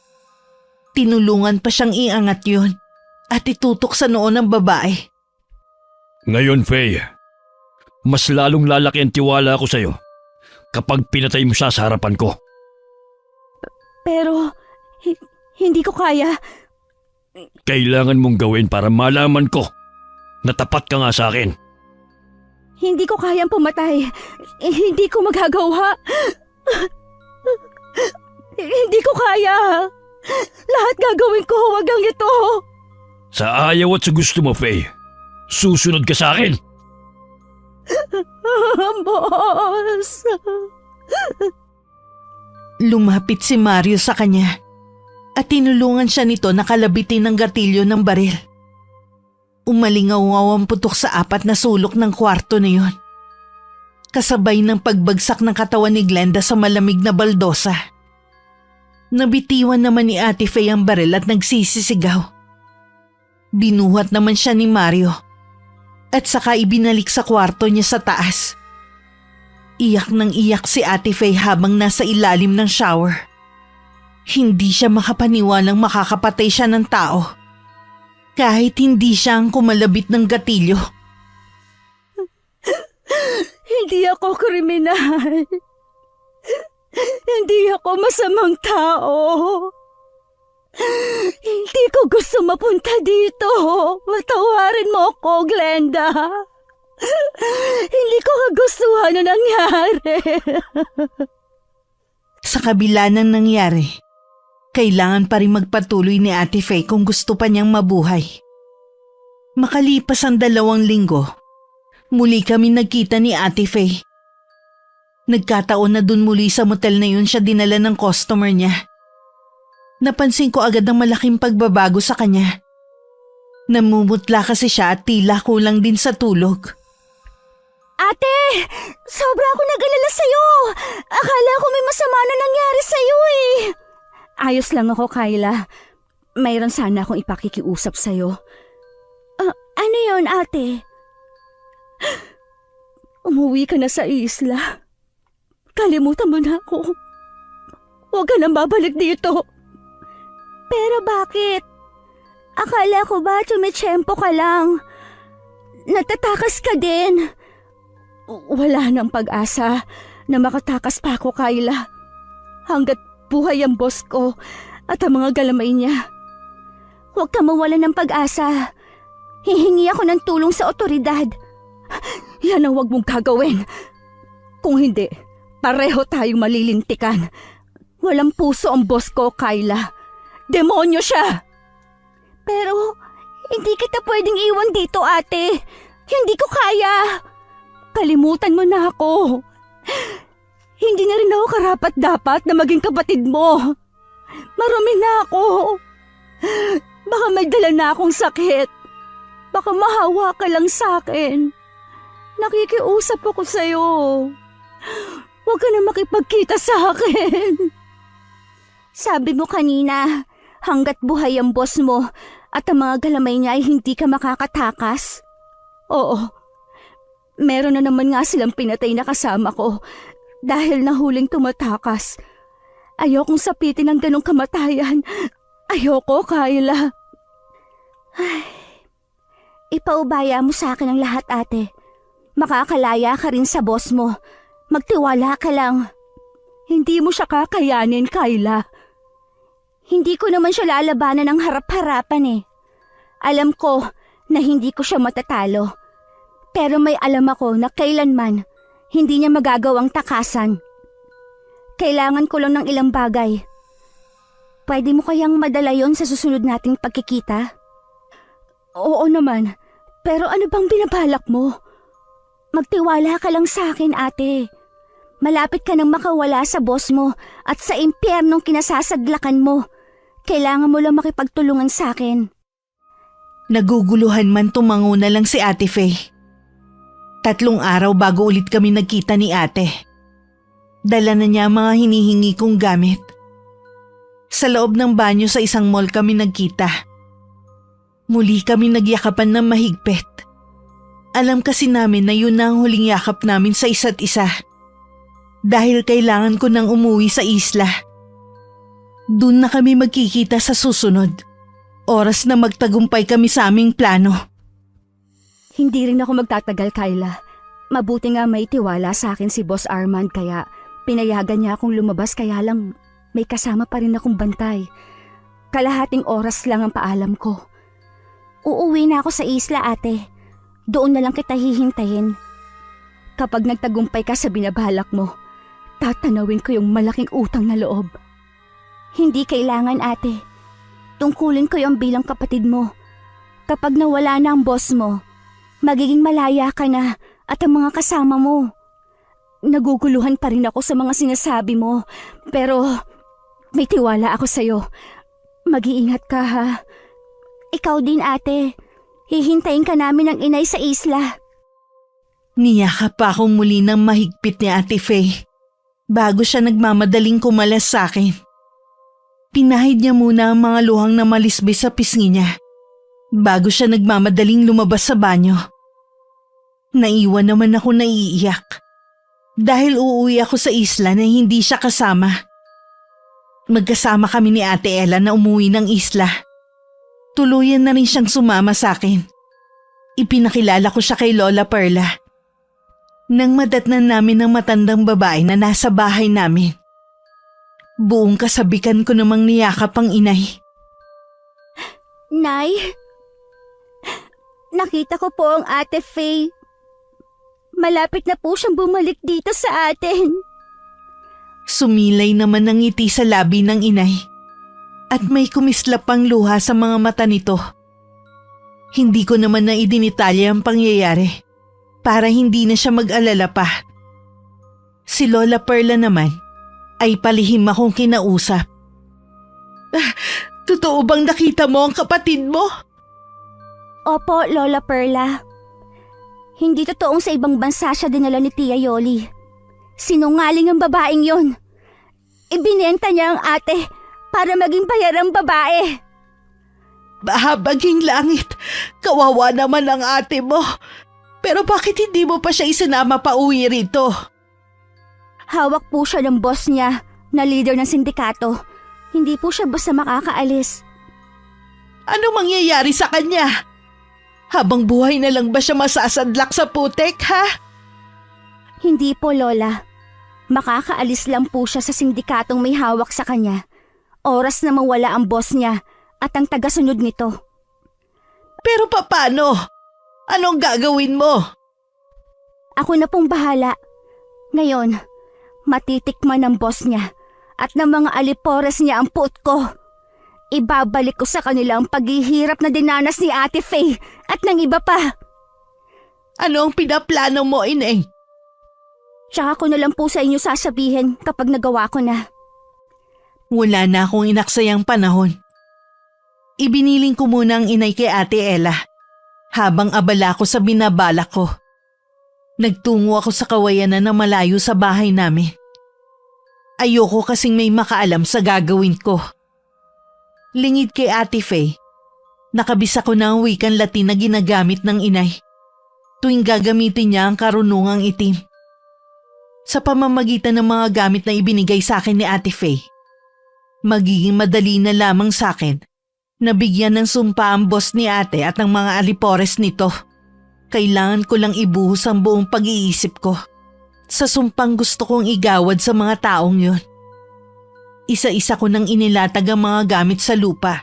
Tinulungan pa siyang iangat yun at itutok sa noo ng babae. Ngayon, Faye, mas lalong lalaki ang tiwala ko sa'yo kapag pinatay mo siya sa harapan ko. Pero, hindi ko kaya. Kailangan mong gawin para malaman ko na tapat ka nga sa akin. Hindi ko kayang pumatay. Hindi ko magagawa. Hindi ko kaya. Lahat gagawin ko, wagang ito. Sa ayaw at sa gusto mo, Faye, susunod ka sa akin. Boss. Lumapit si Mario sa kanya at tinulungan siya nito na kalabitin ng gatilyo ng baril. Umalingaw ang putok sa 4 na sulok ng kwarto na yon. Kasabay ng pagbagsak ng katawan ni Glenda sa malamig na baldosa. Nabitiwan naman ni Ate Faye ang baril at nagsisisigaw. Binuhat naman siya ni Mario at saka ibinalik sa kwarto niya sa taas. Iyak ng iyak si Ate Faye habang nasa ilalim ng shower. Hindi siya makapaniwalang makakapatay siya ng tao. Kahit hindi siya ang kumalabit ng gatilyo. Hindi ako kriminal. Hindi ako masamang tao. Hindi ko gusto mapunta dito. Patawarin mo ako, Glenda. Hindi ko kagustuhan na nangyari. Sa kabila ng nangyari, kailangan pa rin magpatuloy ni Ate Faye kung gusto pa niyang mabuhay. Makalipas ang 2 linggo, muli kami nagkita ni Ate Faye. Nagkataon na dun muli sa motel na yun siya dinala ng customer niya. Napansin ko agad ang malaking pagbabago sa kanya. Namumutla kasi siya at tila kulang din sa tulog. Ate! Sobra ako nag-alala sa'yo! Akala ko may masama na nangyari sa'yo eh! Ayos lang ako, Kyla. Mayroon sana akong ipakikiusap sa'yo. Ano yun, ate? Umuwi ka na sa isla. Kalimutan mo na ako. Huwag ka nang babalik dito. Pero bakit? Akala ko ba tumitsyempo ka lang? Natatakas ka din. Wala nang pag-asa na makatakas pa ako, Kyla. Hanggat buhay ang boss ko at ang mga galamay niya. Huwag ka mawala ng pag-asa. Hihingi ako ng tulong sa otoridad. Yan ang huwag mong gagawin. Kung hindi, pareho tayong malilintikan. Walang puso ang boss ko, Kyla. Demonyo siya! Pero, hindi kita pwedeng iwan dito, ate. Hindi ko kaya. Kalimutan mo na ako. Hindi na rin ako karapat-dapat na maging kapatid mo. Marumi na ako. Baka may dala na akong sakit. Baka mahawa ka lang sa akin. Nakikiusap ako sa'yo. Huwag ka na makipagkita sa akin. Sabi mo kanina, hanggat buhay ang boss mo at ang mga galamay niya ay hindi ka makakatakas. Oo, meron na naman nga silang pinatay na kasama ko dahil nahuling tumatakas. Ayokong sapitin ng ganong kamatayan. Ayoko, Kyla. Ay, ipaubaya mo sa akin ang lahat, ate. Makakalaya ka rin sa boss mo. Magtiwala ka lang. Hindi mo siya kakayanin, Kyla. Hindi ko naman siya lalabanan ng harap-harapan eh. Alam ko na hindi ko siya matatalo. Pero may alam ako na kailanman hindi niya magagawang takasan. Kailangan ko lang ng ilang bagay. Pwede mo kayang madala yon sa susunod nating pagkikita? Oo naman, pero ano bang binabalak mo? Magtiwala ka lang sa akin, ate. Malapit ka nang makawala sa boss mo at sa impyernong kinasasaglakan mo. Kailangan mo lang makipagtulungan sa akin. Naguguluhan man tumango na lang si Ate Faye. 3 araw bago ulit kami nagkita ni ate. Dala na niya ang mga hinihingi kong gamit. Sa loob ng banyo sa isang mall kami nagkita. Muli kami nagyakapan ng mahigpit. Alam kasi namin na yun na ang huling yakap namin sa isa't isa. Dahil kailangan ko nang umuwi sa isla. Doon na kami magkikita sa susunod. Oras na magtagumpay kami sa aming plano. Hindi rin ako magtatagal, Kyla. Mabuti nga may tiwala sa akin si Boss Armand kaya pinayagan niya akong lumabas kaya lang may kasama pa rin akong bantay. Kalahating oras lang ang paalam ko. Uuwi na ako sa isla, ate. Doon na lang kita hihintayin. Kapag nagtagumpay ka sa binabalak mo, tatanawin ko yung malaking utang na loob. Hindi kailangan, ate. Tungkulin ko yung bilang kapatid mo. Kapag nawala na ang boss mo, magiging malaya ka na at ang mga kasama mo. Naguguluhan pa rin ako sa mga sinasabi mo, pero may tiwala ako sa'yo. Mag-iingat ka, ha? Ikaw din, ate. Hihintayin ka namin ng inay sa isla. Niyakap pa akong muli ng mahigpit ni Ate Faye bago siya nagmamadaling kumalas sa akin. Pinahid niya muna ang mga luhang na malisbis sa pisngi niya bago siya nagmamadaling lumabas sa banyo. Naiwan naman ako naiiyak. Dahil uuwi ako sa isla na hindi siya kasama. Magkasama kami ni Ate Ella na umuwi ng isla. Tuluyan na rin siyang sumama sa akin. Ipinakilala ko siya kay Lola Perla. Nang madatnan namin ng matandang babae na nasa bahay namin. Buong kasabikan ko namang niyakap ang inay. Nay, nakita ko po ang Ate Faye. Malapit na po siyang bumalik dito sa atin. Sumilay naman ng ngiti sa labi ng inay. At may kumislap pang luha sa mga mata nito. Hindi ko naman na idinitalya ang pangyayari para hindi na siya mag-alala pa. Si Lola Perla naman ay palihim akong kinausap. Totoo bang nakita mo ang kapatid mo? Opo, Lola Perla. Hindi totoong sa ibang bansa siya dinala ni Tia Yoli. Sinungaling ang babaeng yon. Ibinenta niya ang ate para maging bayarang babae. Bahabaging langit, kawawa naman ang ate mo. Pero bakit hindi mo pa siya isinama pa uwi rito? Hawak po siya ng boss niya na leader ng sindikato. Hindi po siya basta makakaalis. Ano mangyayari sa kanya? Habang buhay na lang ba siya masasadlak sa putek, ha? Hindi po, Lola. Makakaalis lang po siya sa sindikatong may hawak sa kanya. Oras na mawala ang boss niya at ang tagasunod nito. Pero paano? Anong gagawin mo? Ako na pong bahala. Ngayon, matitikman ng boss niya at ng mga alipores niya ang puot ko. Ibabalik ko sa kanila ang paghihirap na dinanas ni Ate Faye at ng iba pa. Ano ang pinaplano mo, Ineng? Tsaka ko na lang po sa inyo sasabihin kapag nagawa ko na. Wala na akong inaksayang panahon. Ibiniling ko muna ang inay kay Ate Ella habang abala ko sa binabalak ko. Nagtungo ako sa kawayanan na malayo sa bahay namin. Ayoko kasing may makaalam sa gagawin ko. Lingid kay Ate Faye, nakabisa ko na ang wikang Latin na ginagamit ng inay tuwing gagamitin niya ang karunungang itim. Sa pamamagitan ng mga gamit na ibinigay sa akin ni Ate Faye, magiging madali na lamang sa akin na bigyan ng sumpa ang boss ni ate at ng mga alipores nito. Kailangan ko lang ibuhos ang buong pag-iisip ko sa sumpang gusto kong igawad sa mga taong yun. Isa-isa ko nang inilatag ang mga gamit sa lupa.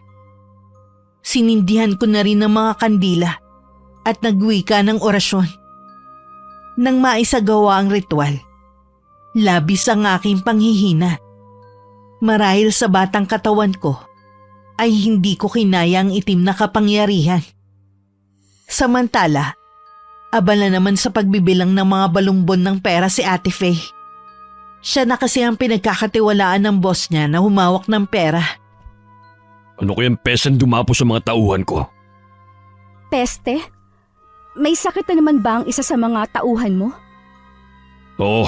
Sinindihan ko na rin ang mga kandila at nagwika ng orasyon. Nang maisagawa ang ritual, labis ang aking panghihina. Marahil sa batang katawan ko, ay hindi ko kinaya ang itim na kapangyarihan. Samantala, abala naman sa pagbibilang ng mga balumbon ng pera si Ate Faye. Siya na kasi ang pinagkakatiwalaan ng boss niya na humawak ng pera. Ano kayang pesan dumapo sa mga tauhan ko? Peste? May sakit na naman ba ang isa sa mga tauhan mo? Oo,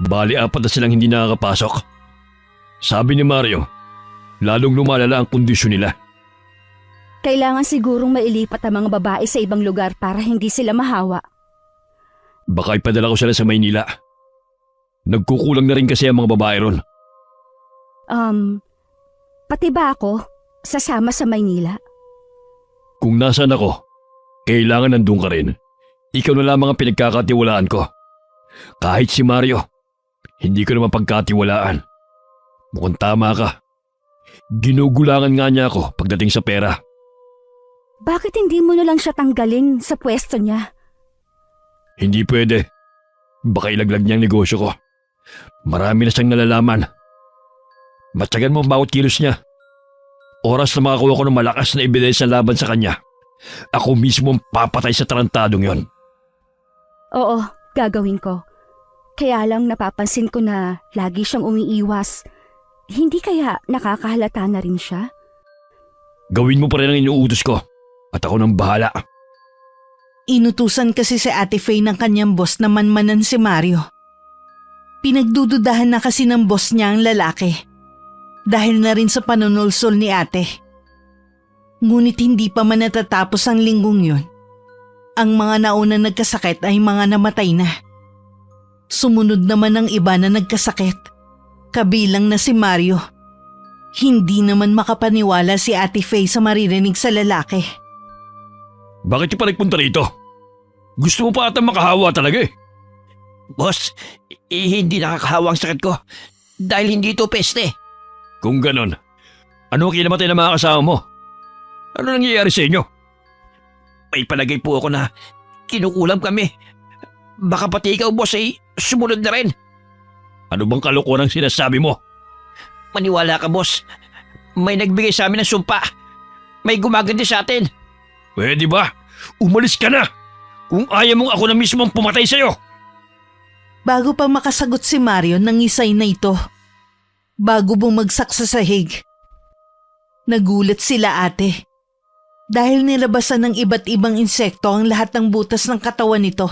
bali 4 na silang hindi nakakapasok. Sabi ni Mario, lalong lumalala ang kondisyon nila. Kailangan sigurong mailipat ang mga babae sa ibang lugar para hindi sila mahawa. Baka ipadala ko sila sa Maynila. Nagkukulang na rin kasi ang mga babae ron. Pati ba ako sasama sa Maynila? Kung nasaan ako, kailangan nandun ka rin. Ikaw na lamang ang pinagkakatiwalaan ko. Kahit si Mario, hindi ko naman pagkatiwalaan. Mukhang tama ka. Ginugulangan nga niya ako pagdating sa pera. Bakit hindi mo na lang siya tanggalin sa pwesto niya? Hindi pwede. Baka ilaglag niya ang negosyo ko. Marami na siyang nalalaman. Matyagan mo ang bawat kilos niya. Oras na makakuha ko ng malakas na ebidensya laban sa kanya, ako mismo ang papatay sa tarantadong yon. Oo, gagawin ko. Kaya lang napapansin ko na lagi siyang umiiwas. Hindi kaya nakakahalata na rin siya? Gawin mo pa rin ang inuutos ko at ako nang bahala. Inutusan kasi si Ate Faye ng kanyang boss na manmanan si Mario. Pinagdududahan na kasi ng boss niya ang lalaki dahil na rin sa panunulsol ni ate. Ngunit hindi pa man natatapos ang linggong yun. Ang mga naunang nagkasakit ay mga namatay na. Sumunod naman ang iba na nagkasakit, kabilang na si Mario. Hindi naman makapaniwala si Ate Faye sa maririnig sa lalaki. Bakit ka pa nagpunta rito? Gusto mo pa ata makahawa talaga eh. Boss, hindi nakakahawa ang sakit ko dahil hindi ito peste. Kung ganon, ano ang kinamatay ng mga kasama mo? Ano nangyayari sa inyo? May palagay po ako na kinukulam kami. Baka pati ikaw, boss, ay sumunod na rin. Ano bang kalokohan ang sinasabi mo? Maniwala ka, boss. May nagbigay sa amin ng sumpa. May gumaganti sa atin. Pwede ba? Umalis ka na! Kung ayaw mong ako na mismo ang pumatay sa'yo! Bago pa makasagot si Mario, nangisay na ito. Bago bumagsak sa sahig. Nagulat sila ate. Dahil nilabasan ng iba't ibang insekto ang lahat ng butas ng katawan nito.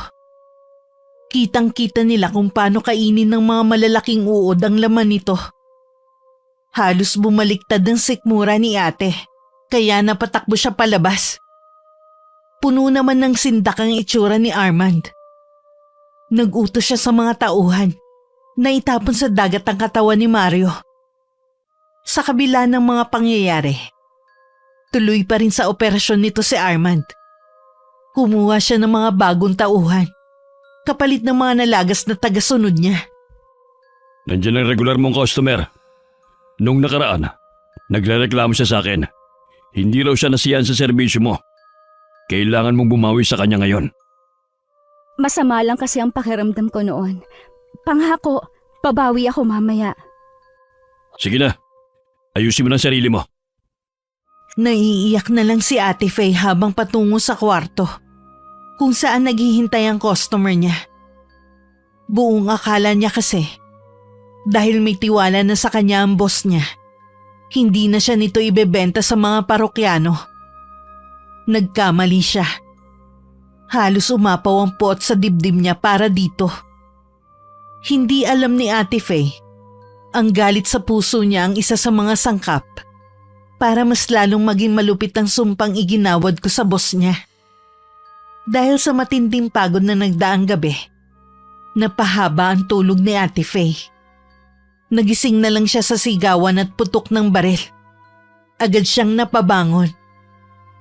Kitang-kita nila kung paano kainin ng mga malalaking uod ang laman nito. Halos bumaliktad ang sikmura ni ate, kaya napatakbo siya palabas. Puno naman ng sindak ang itsura ni Armand. Nag-utos siya sa mga tauhan na itapon sa dagat ang katawan ni Mario. Sa kabila ng mga pangyayari, tuloy pa rin sa operasyon nito si Armand. Kumuha siya ng mga bagong tauhan, kapalit ng mga nalagas na tagasunod niya. Nandiyan ang regular mong customer. Nung nakaraan, nagrereklamo siya sa akin. Hindi raw siya nasiyahan sa serbisyo mo. Kailangan mong bumawi sa kanya ngayon. Masama lang kasi ang pakiramdam ko noon. Pangako, babawi ako mamaya. Sige na, ayusin mo ng sarili mo. Naiiyak na lang si Ate Faye habang patungo sa kwarto, kung saan naghihintay ang customer niya. Buong akala niya kasi, dahil may tiwala na sa kanya ang boss niya, hindi na siya nito ibebenta sa mga parokyano. Nagkamali siya. Halos umapaw ang puot sa dibdib niya para dito. Hindi alam ni Ate Faye, ang galit sa puso niya ang isa sa mga sangkap para mas lalong maging malupit ang sumpang iginawad ko sa boss niya. Dahil sa matinding pagod na nagdaang gabi, napahaba ang tulog ni Ate Faye. Nagising na lang siya sa sigawan at putok ng baril. Agad siyang napabangon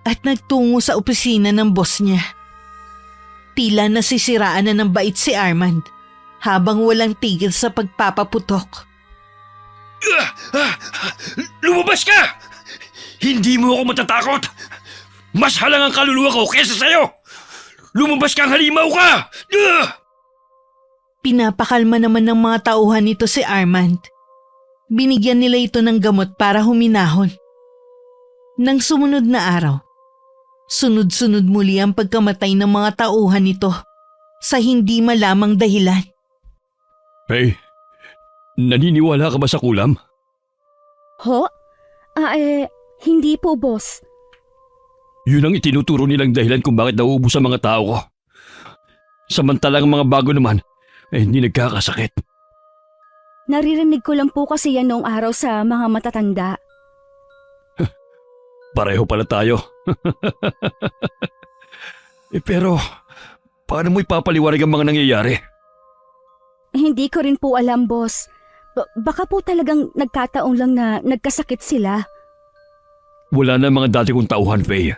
at nagtungo sa opisina ng boss niya. Tila nasisiraan na ng bait si Armand habang walang tigil sa pagpapaputok. Lumabas ka! Hindi mo ako matatakot! Mas halang ang kaluluwa ko kesa sa'yo! Lumabas kang halimaw ka! Pinapakalma naman ng mga tauhan nito si Armand. Binigyan nila ito ng gamot para huminahon. Nang sumunod na araw, sunod-sunod muli ang pagkamatay ng mga tauhan nito sa hindi malamang dahilan. Hey, naniniwala ka ba sa kulam? Ho? Hindi po, boss. Yun ang itinuturo nilang dahilan kung bakit nauubos ang mga tao ko. Samantalang mga bago naman, hindi nagkakasakit. Naririnig ko lang po kasi yan noong araw sa mga matatanda. Pareho pala tayo. Pero, paano mo ipapaliwanag ang mga nangyayari? Hindi ko rin po alam, boss. Baka po talagang nagkataong lang na nagkasakit sila. Wala na mga dati kong tauhan, Faye.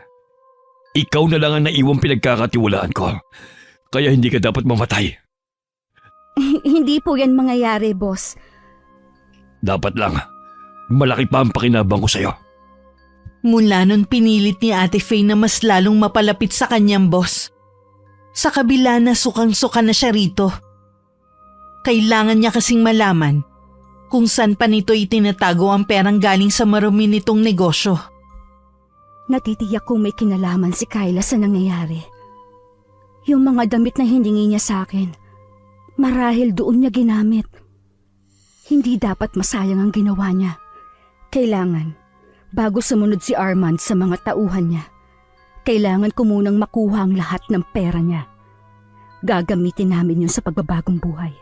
Ikaw na lang ang naiwang pinagkakatiwalaan ko. Kaya hindi ka dapat mamatay. Hindi po yan mangyayari, boss. Dapat lang. Malaki pa ang pakinabang ko sa'yo. Mula nun pinilit ni Ate Faye na mas lalong mapalapit sa kanyang boss. Sa kabila na sukang-suka na siya rito. Kailangan niya kasing malaman kung saan pa nito itinatago ang perang galing sa marumi nitong negosyo. Natitiyak kong may kinalaman si Kyla sa nangyayari. Yung mga damit na hiningi niya sa akin, marahil doon niya ginamit. Hindi dapat masayang ang ginawa niya. Kailangan, bago sumunod si Armand sa mga tauhan niya, kailangan ko munang makuha ang lahat ng pera niya. Gagamitin namin yun sa pagbabagong buhay.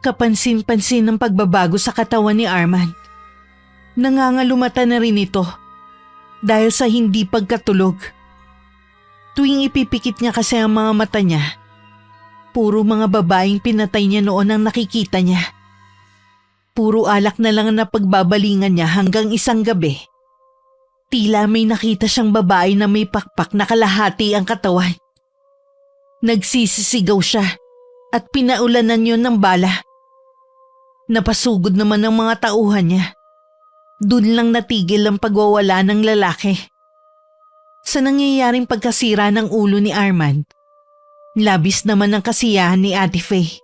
Kapansin-pansin ang pagbabago sa katawan ni Armand. Nangangalumata na rin ito dahil sa hindi pagkatulog. Tuwing ipipikit niya kasi ang mga mata niya, Puro mga babaeng pinatay niya noon ang nakikita niya. Puro alak na lang ang napagbabalingan niya hanggang isang gabi. Tila may nakita siyang babae na may pakpak na kalahati ang katawan. Nagsisisigaw siya at pinaulanan yun ng bala. Napasugod naman ng mga tauhan niya. Doon lang natigil ang pagwawala ng lalaki. Sa nangyayaring pagkasira ng ulo ni Armand, labis naman ang kasiyahan ni Ate Faye.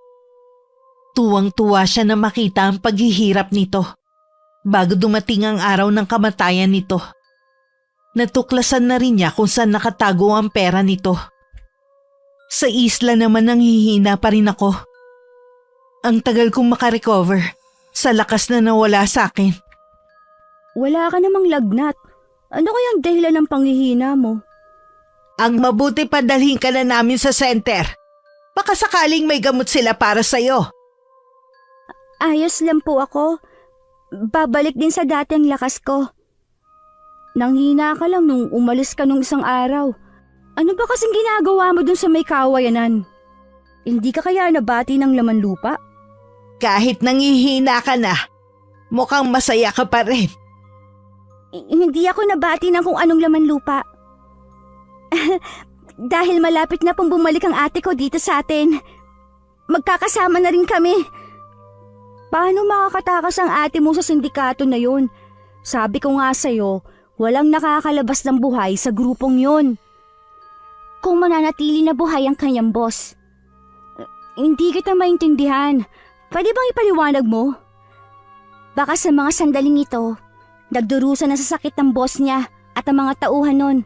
Tuwang-tuwa siya na makita ang paghihirap nito bago dumating ang araw ng kamatayan nito. Natuklasan na rin niya kung saan nakatago ang pera nito. Sa isla naman nanghihina pa rin ako. Ang tagal kong makarecover sa lakas na nawala sa akin. Wala ka namang lagnat. Ano kayang dahilan ng panghihina mo? Ang mabuti pa dalhin ka na namin sa center. Baka sakaling may gamot sila para sa'yo. Ayos lang po ako. Babalik din sa dati ang lakas ko. Nanghina ka lang nung umalis ka nung isang araw. Ano ba kasing ginagawa mo dun sa may kawayanan? Hindi ka kaya nabati ng laman lupa? Kahit nanghihina ka na, mukhang masaya ka pa rin. Hindi ako nabati ng kung anong laman lupa. Dahil malapit na pong bumalik ang ate ko dito sa atin. Magkakasama na rin kami. Paano makakatakas ang ate mo sa sindikato na yun? Sabi ko nga sa'yo, walang nakakalabas ng buhay sa grupong yun. Kung mananatili na buhay ang kanyang boss. Hindi kita maintindihan. Pwede bang ipaliwanag mo? Baka sa mga sandaling ito, nagdurusa na sa sakit ng boss niya at ang mga tauhan nun.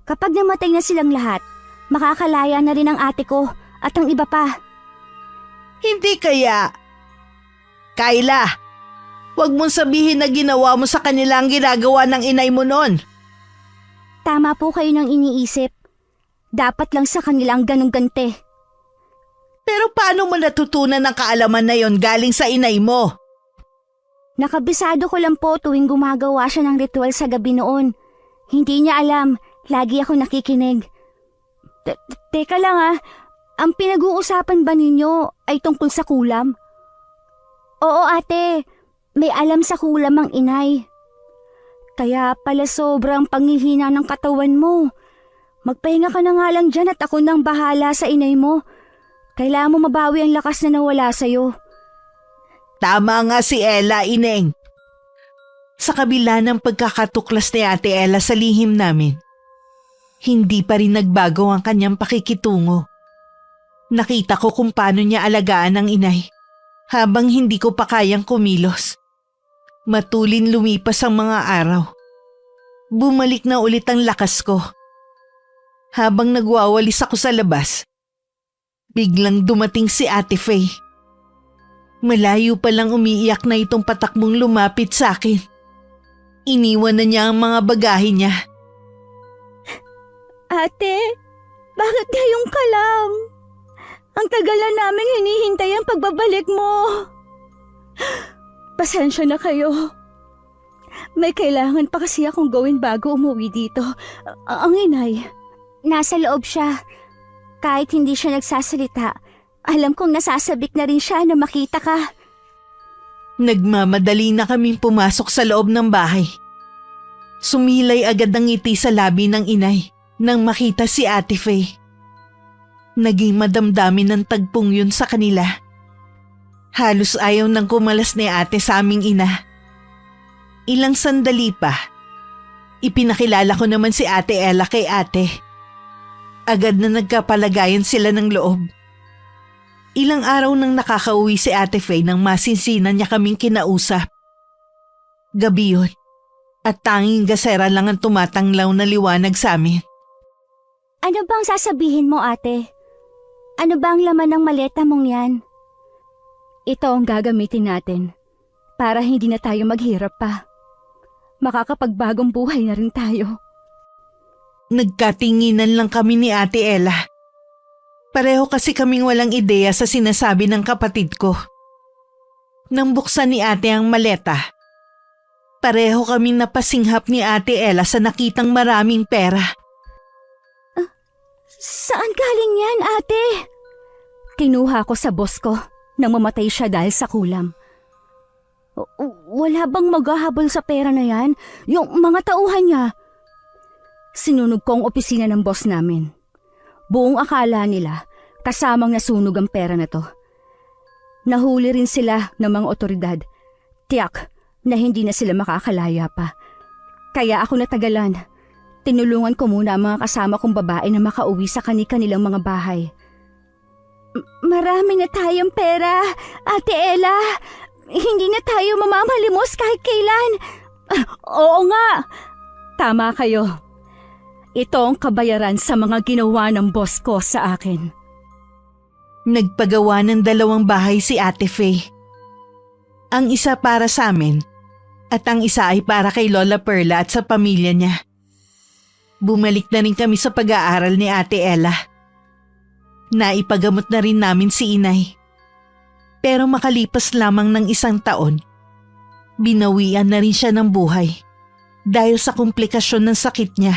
Kapag namatay na silang lahat, makakalaya na rin ang ate ko at ang iba pa. Hindi kaya. Kayla, huwag mong sabihin na ginawa mo sa kanila ang ginagawa ng inay mo noon. Tama po kayo ng iniisip. Dapat lang sa kanila ang ganong gante. Pero paano mo natutunan ang kaalaman na yon galing sa inay mo? Nakabisado ko lang po tuwing gumagawa siya ng ritual sa gabi noon. Hindi niya alam, lagi ako nakikinig. Teka lang ang pinag-uusapan ba ninyo ay tungkol sa kulam? Oo ate, may alam sa kulam ang inay. Kaya pala sobrang panghihina ng katawan mo. Magpahinga ka na nga lang dyan at ako nang bahala sa inay mo. Kailangan mo mabawi ang lakas na nawala sa'yo. Tama nga si Ella, Ineng. Sa kabila ng pagkakatuklas ni Ate Ella sa lihim namin, hindi pa rin nagbago ang kanyang pakikitungo. Nakita ko kung paano niya alagaan ang inay habang hindi ko pa kayang kumilos. Matulin lumipas ang mga araw. Bumalik na ulit ang lakas ko. Habang nagwawalis ako sa labas, biglang dumating si Ate Faye. Malayo pa lang umiiyak na itong patakbong lumapit sa akin. Iniwan na niya ang mga bagahe niya. Ate, bakit ngayong ka lang? Ang tagal na naming hinihintay ang pagbabalik mo. Pasensya na kayo. May kailangan pa kasi akong gawin bago umuwi dito. Ang inay. Nasa loob siya. Kahit hindi siya nagsasalita, alam kong nasasabik na rin siya na makita ka. Nagmamadali na kaming pumasok sa loob ng bahay. Sumilay agad ang ngiti sa labi ng inay nang makita si Ate Faye. Naging madamdamin ng tagpong yun sa kanila. Halos ayaw nang kumalas ni ate sa aming ina. Ilang sandali pa, ipinakilala ko naman si Ate Ella kay ate. Agad na nagkapalagayan sila ng loob. Ilang araw nang nakakauwi si Ate Faye nang masinsinan niya kaming kinausap. Gabi yun, at tanging gasera lang ang tumatanglaw na liwanag sa amin. Ano bang sasabihin mo, ate? Ano ba ang laman ng maleta mong yan? Ito ang gagamitin natin para hindi na tayo maghirap pa. Makakapagbagong buhay na rin tayo. Nagkatinginan lang kami ni Ate Ella. Pareho kasi kaming walang ideya sa sinasabi ng kapatid ko. Nang buksan ni ate ang maleta, pareho kaming napasinghap ni Ate Ella sa nakitang maraming pera. Saan galing yan, ate? Kinuha ko sa boss ko nang mamatay siya dahil sa kulam. Wala bang maghahabol sa pera na yan? Yung mga tauhan niya. Sinunog ko ang opisina ng boss namin. Buong akala nila kasamang nasunog ang pera na to. Nahuli rin sila ng mga otoridad. Tiyak na hindi na sila makakalaya pa. Kaya ako natagalan. Tinulungan ko muna ang mga kasama kong babae na makauwi sa kani-kanilang mga bahay. Marami na tayong pera, Ate Ella. Hindi na tayo mamamalimos kahit kailan. Oo nga. Tama kayo. Ito ang kabayaran sa mga ginawa ng boss ko sa akin. Nagpagawa ng 2 bahay si Ate Faye. Ang isa para sa amin at ang isa ay para kay Lola Perla at sa pamilya niya. Bumalik na rin kami sa pag-aaral ni Ate Ella. Naipagamot na rin namin si Inay. Pero makalipas lamang ng 1 taon, binawian na rin siya ng buhay dahil sa komplikasyon ng sakit niya.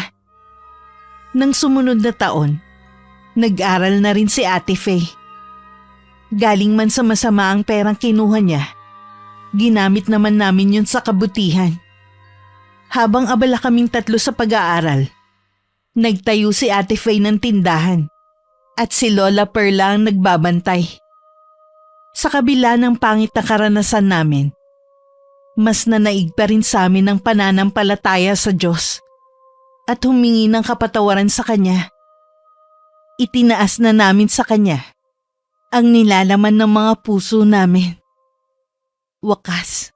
Nang sumunod na taon, nag-aral na rin si Ate Faye. Galing man sa masama ang perang kinuha niya, ginamit naman namin yun sa kabutihan. Habang abala kaming 3 sa pag-aaral, nagtayo si Ate Faye ng tindahan at si Lola Perla ang nagbabantay. Sa kabila ng pangit na karanasan namin, mas nanaig pa rin sa amin ang pananampalataya sa Diyos at humingi ng kapatawaran sa Kanya. Itinaas na namin sa Kanya ang nilalaman ng mga puso namin. Wakas,